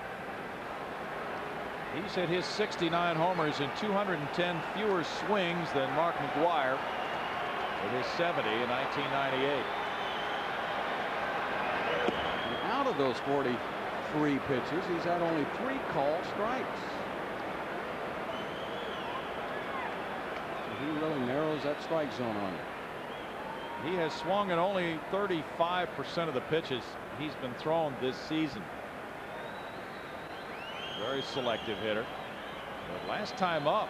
He's hit his 69 homers in 210 fewer swings than Mark McGwire with his 70 in 1998. And out of those 43 pitches, he's had only 3 called strikes. So he really narrows that strike zone on you. He has swung at only 35% of the pitches he's been thrown this season. Very selective hitter. But last time up,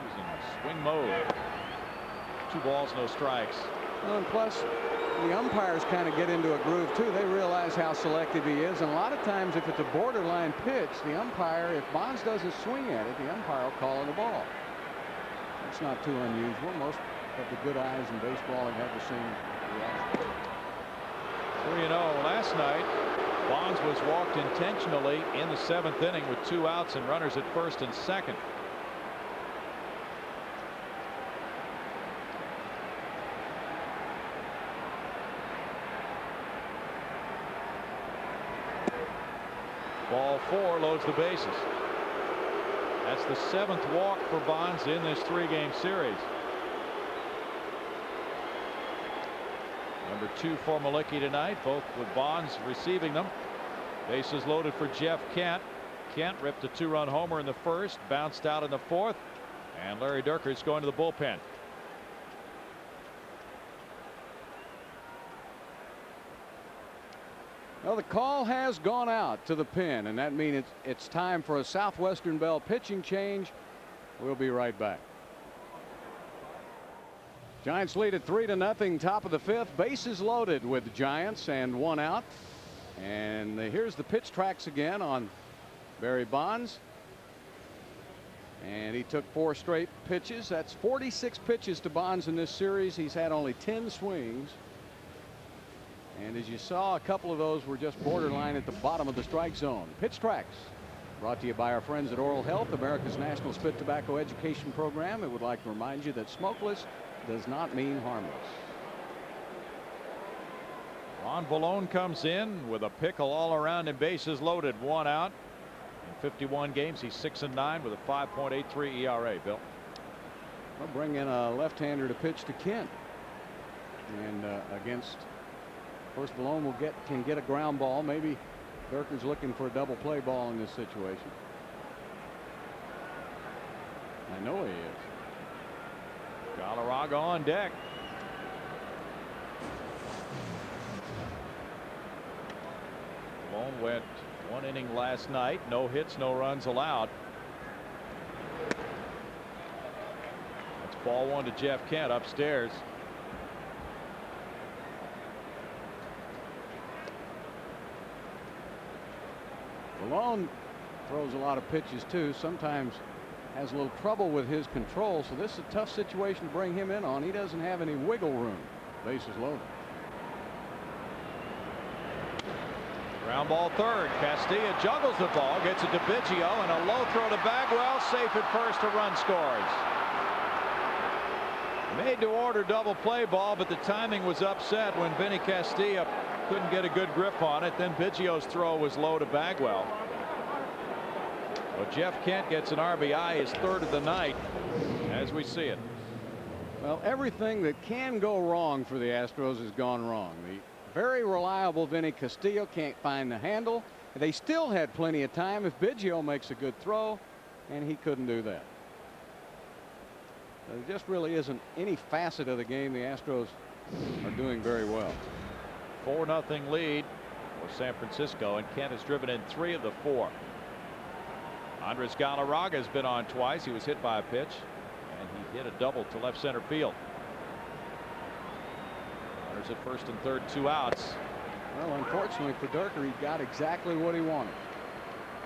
he was in swing mode. 2 balls, no strikes. Well, and plus, the umpires kind of get into a groove too. They realize how selective he is, and a lot of times, if it's a borderline pitch, the umpire, if Bonds doesn't swing at it, the umpire will call it a ball. That's not too unusual. Most of the good eyes in baseball have had the same reaction. 3-0 last night. Bonds was walked intentionally in the 7th inning with 2 outs and runners at first and second. Ball 4 loads the bases. That's the 7th walk for Bonds in this 3-game series. Number 2 for Malicki tonight, both with Bonds receiving them. Bases loaded for Jeff Kent. Kent ripped a 2-run homer in the first, bounced out in the 4th, and Larry Durker's going to the bullpen. Well, the call has gone out to the pen, and that means it's time for a Southwestern Bell pitching change. We'll be right back. Giants lead at 3-0, top of the 5th. Bases loaded with the Giants and 1 out. And here's the pitch tracks again on Barry Bonds. And he took 4 straight pitches. That's 46 pitches to Bonds in this series. He's had only 10 swings. And as you saw, a couple of those were just borderline at the bottom of the strike zone. Pitch Tracks, brought to you by our friends at Oral Health, America's National Spit Tobacco Education Program. It would like to remind you that smokeless does not mean harmless. Ron Valone comes in with a pickle all around and bases loaded, 1 out. In 51 games, he's 6-9 with a 5.83 ERA. Bill. We'll bring in a left-hander to pitch to Kent. And against, first Valone can get a ground ball. Maybe Durkin's looking for a double play ball in this situation. I know he is. Galarraga on deck. Valone went 1 inning last night. No hits, no runs allowed. That's ball 1 to Jeff Kent upstairs. Valone throws a lot of pitches too. Sometimes has a little trouble with his control. So this is a tough situation to bring him in on. He doesn't have any wiggle room. Bases loaded. Ground ball third. Castilla juggles the ball, gets it to Biggio, and a low throw to Bagwell. Safe at first. A run scores. Made to order double play ball, but the timing was upset when Vinny Castilla couldn't get a good grip on it. Then Biggio's throw was low to Bagwell. Well, Jeff Kent gets an RBI, his 3rd of the night, as we see it. Well, everything that can go wrong for the Astros has gone wrong. The very reliable Vinny Castillo can't find the handle. They still had plenty of time if Biggio makes a good throw, and he couldn't do that. There just really isn't any facet of the game the Astros are doing very well. 4-0 lead for San Francisco, and Kent has driven in 3 of the 4. Andres Galarraga has been on twice. He was hit by a pitch, and he hit a double to left center field. Runners at first and third, 2 outs. Well, unfortunately for Durker, he got exactly what he wanted.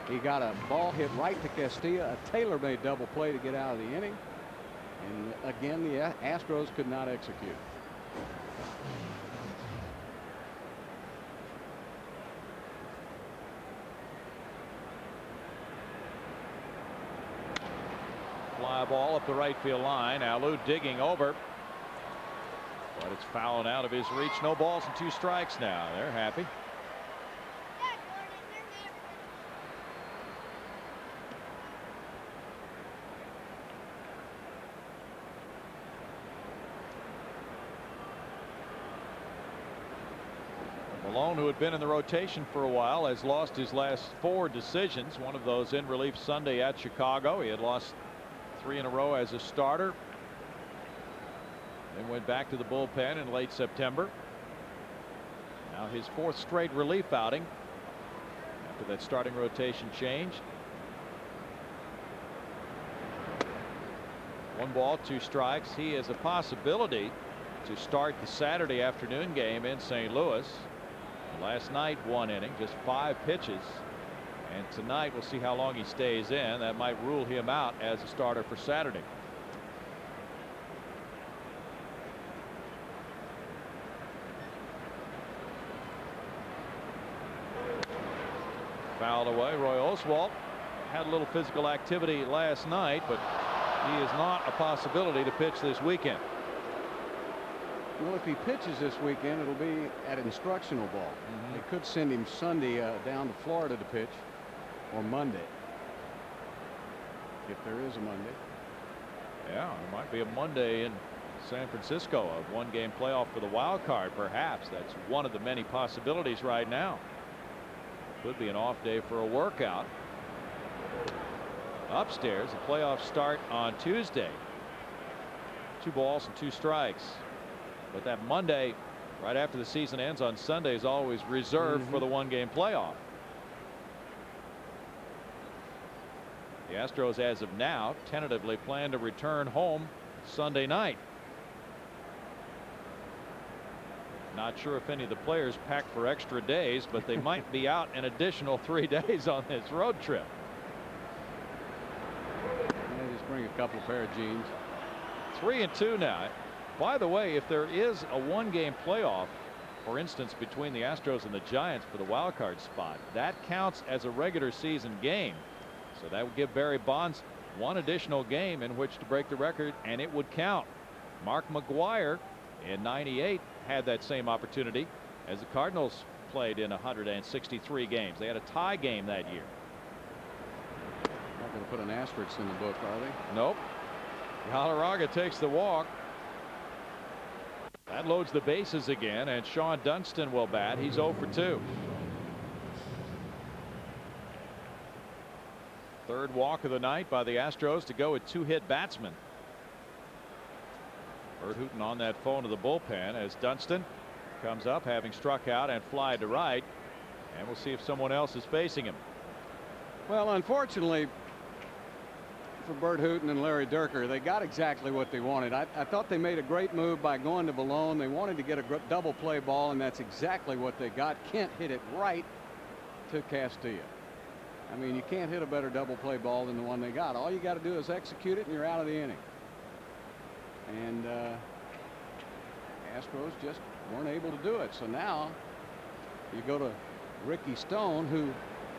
He got a ball hit right to Castilla, a tailor-made double play to get out of the inning. And again, the Astros could not execute. Fly ball up the right field line. Alou digging over. But it's fouling out of his reach. No balls and 2 strikes now. They're happy. Valone, who had been in the rotation for a while, has lost his last 4 decisions. One of those in relief Sunday at Chicago. He had lost 3 in a row as a starter. Then went back to the bullpen in late September. Now his 4th straight relief outing after that starting rotation change. 1 ball, 2 strikes. He has a possibility to start the Saturday afternoon game in St. Louis. Last night 1 inning, just 5 pitches. And tonight we'll see how long he stays in. That might rule him out as a starter for Saturday. Fouled away. Roy Oswalt had a little physical activity last night, but he is not a possibility to pitch this weekend. Well, if he pitches this weekend, it'll be at instructional ball. They could send him Sunday down to Florida to pitch, or Monday, if there is a Monday. Yeah, there might be a Monday in San Francisco, a 1-game playoff for the wild card. Perhaps that's one of the many possibilities right now. Could be an off day for a workout. Upstairs, the playoffs start on Tuesday. 2 balls and 2 strikes. But that Monday, right after the season ends on Sunday, is always reserved for the 1-game playoff. The Astros, as of now, tentatively plan to return home Sunday night. Not sure if any of the players packed for extra days, but they might be out an additional 3 days on this road trip. They just bring a couple pair of jeans. 3-2 now. By the way, if there is a 1-game playoff, for instance, between the Astros and the Giants for the wild card spot. That counts as a regular season game. So that would give Barry Bonds one additional game in which to break the record, and it would count. Mark McGwire in '98 had that same opportunity as the Cardinals played in 163 games. They had a tie game that year. Not going to put an asterisk in the book, are they? Nope. Galarraga takes the walk. That loads the bases again, and Sean Dunston will bat. He's 0 for 2. Third walk of the night by the Astros to go with 2-hit batsmen. Bert Hooton on that phone to the bullpen as Dunston comes up, having struck out and fly to right, and we'll see if someone else is facing him. Well, unfortunately for Bert Hooton and Larry Dierker, they got exactly what they wanted. I thought they made a great move by going to Balone. They wanted to get a double play ball, and that's exactly what they got. Kent hit it right to Castilla. I mean, you can't hit a better double play ball than the one they got. All you got to do is execute it, and you're out of the inning. And Astros just weren't able to do it. So now you go to Ricky Stone, who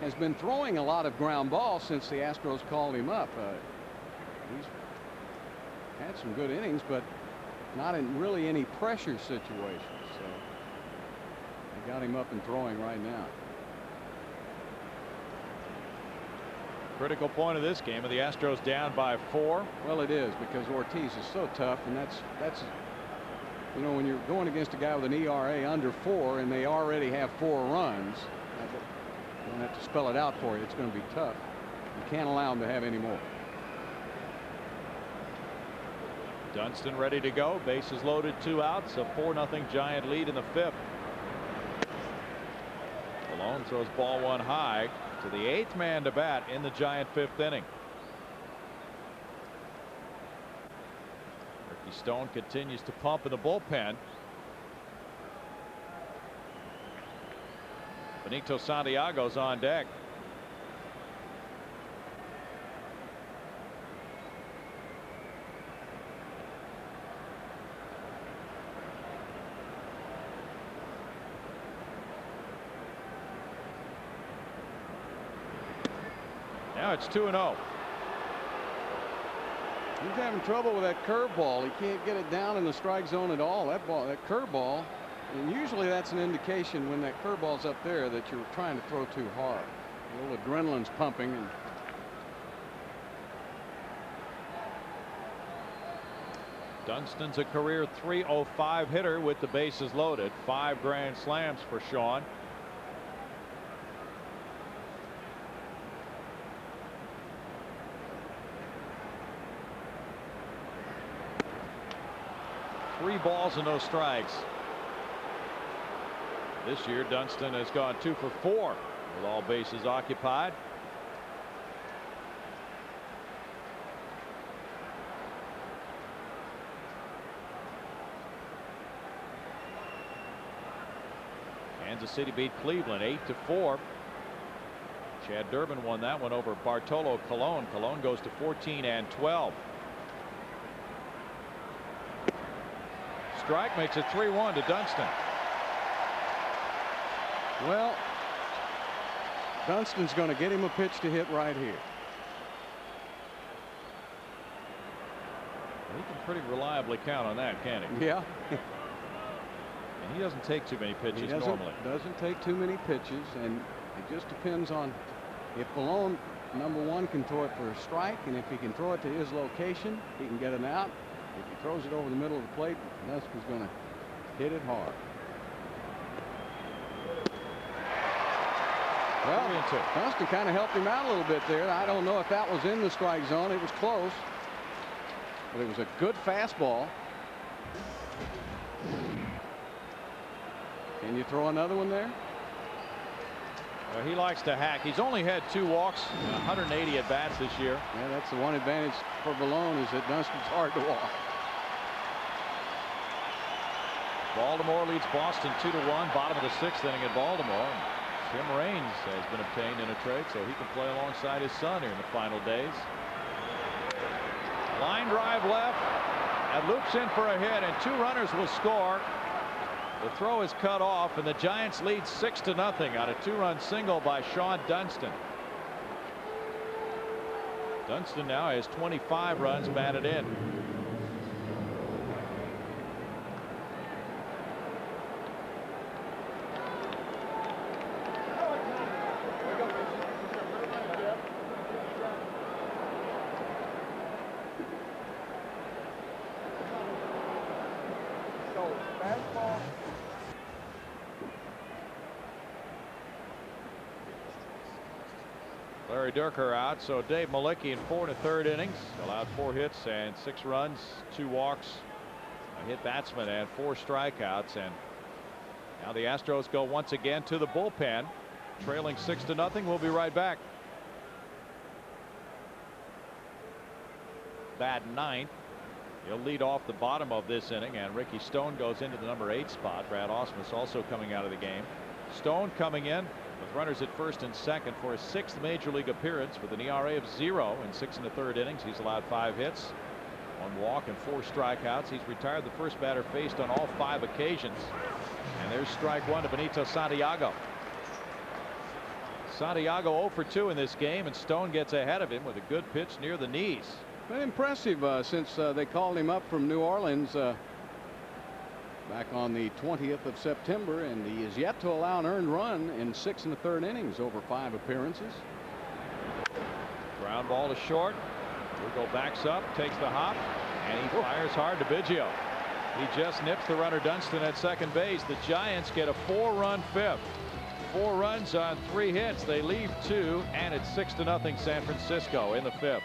has been throwing a lot of ground balls since the Astros called him up. He's had some good innings, but not in really any pressure situations. So they got him up and throwing right now. Critical point of this game, and the Astros down by 4. Well, it is, because Ortiz is so tough, and that's you know, when you're going against a guy with an ERA under 4 and they already have 4 runs, I don't have to spell it out for you. It's going to be tough. You can't allow them to have any more. Dunston ready to go. Bases loaded, 2 outs. A 4-0 Giant lead in the 5th. Malone throws ball 1 high to the 8th man to bat in the Giant 5th inning. Ricky Stone continues to pump in the bullpen. Benito Santiago's on deck. Now it's 2-0. He's having trouble with that curveball. He can't get it down in the strike zone at all. That curveball, and usually that's an indication when that curveball's up there that you're trying to throw too hard. A little adrenaline's pumping. And Dunston's a career .305 hitter with the bases loaded. 5 grand slams for Sean. Three balls and no strikes. This year Dunston has gone 2 for 4 with all bases occupied. Kansas City beat Cleveland 8-4. Chad Durbin won that one over Bartolo Colon. Colon goes to 14-12. Strike makes it 3-1 to Dunston. well, Dunston's going to get him a pitch to hit right here. He can pretty reliably count on that, can't he? Yeah. And he doesn't take too many pitches normally. Doesn't take too many pitches, and it just depends on if Balone, number 1, can throw it for a strike, and if he can throw it to his location, he can get an out. If he throws it over the middle of the plate, Dunston's going to hit it hard. Well, Dunston kind of helped him out a little bit there. I don't know if that was in the strike zone. It was close, but it was a good fastball. Can you throw another one there? Well, he likes to hack. He's only had 2 walks and 180 at bats this year. Yeah, that's the one advantage for Balone, is that Dunston's hard to walk. Baltimore leads Boston 2-1. Bottom of the 6th inning at Baltimore. Tim Raines has been obtained in a trade, so he can play alongside his son here in the final days. Line drive left. That loops in for a hit, and 2 runners will score. The throw is cut off, and the Giants lead 6-0 on a 2-run single by Sean Dunston. Dunston now has 25 runs batted in. Larry Dierker out, so Dave Malicki in 4 1/3 innings allowed 4 hits and 6 runs, 2 walks, a hit batsman, and 4 strikeouts. And now the Astros go once again to the bullpen, trailing 6-0. We'll be right back. Bad ninth. He'll lead off the bottom of this inning, and Ricky Stone goes into the number 8 spot. Brad Ausmus also coming out of the game. Stone coming in with runners at first and second for his 6th major league appearance with an ERA of 0 in 6 1/3 innings. He's allowed 5 hits, 1 walk, and 4 strikeouts. He's retired the first batter faced on all 5 occasions. And there's strike 1 to Benito Santiago. Santiago 0 for 2 in this game, and Stone gets ahead of him with a good pitch near the knees. Very impressive since they called him up from New Orleans back on the 20th of September, and he is yet to allow an earned run in 6 1/3 innings over 5 appearances. Ground ball to short. Lugo backs up, takes the hop, and he fires hard to Biggio. He just nips the runner Dunston at second base. The Giants get a 4-run 5th. 4 runs on 3 hits. They leave 2, and it's 6-0 San Francisco in the 5th.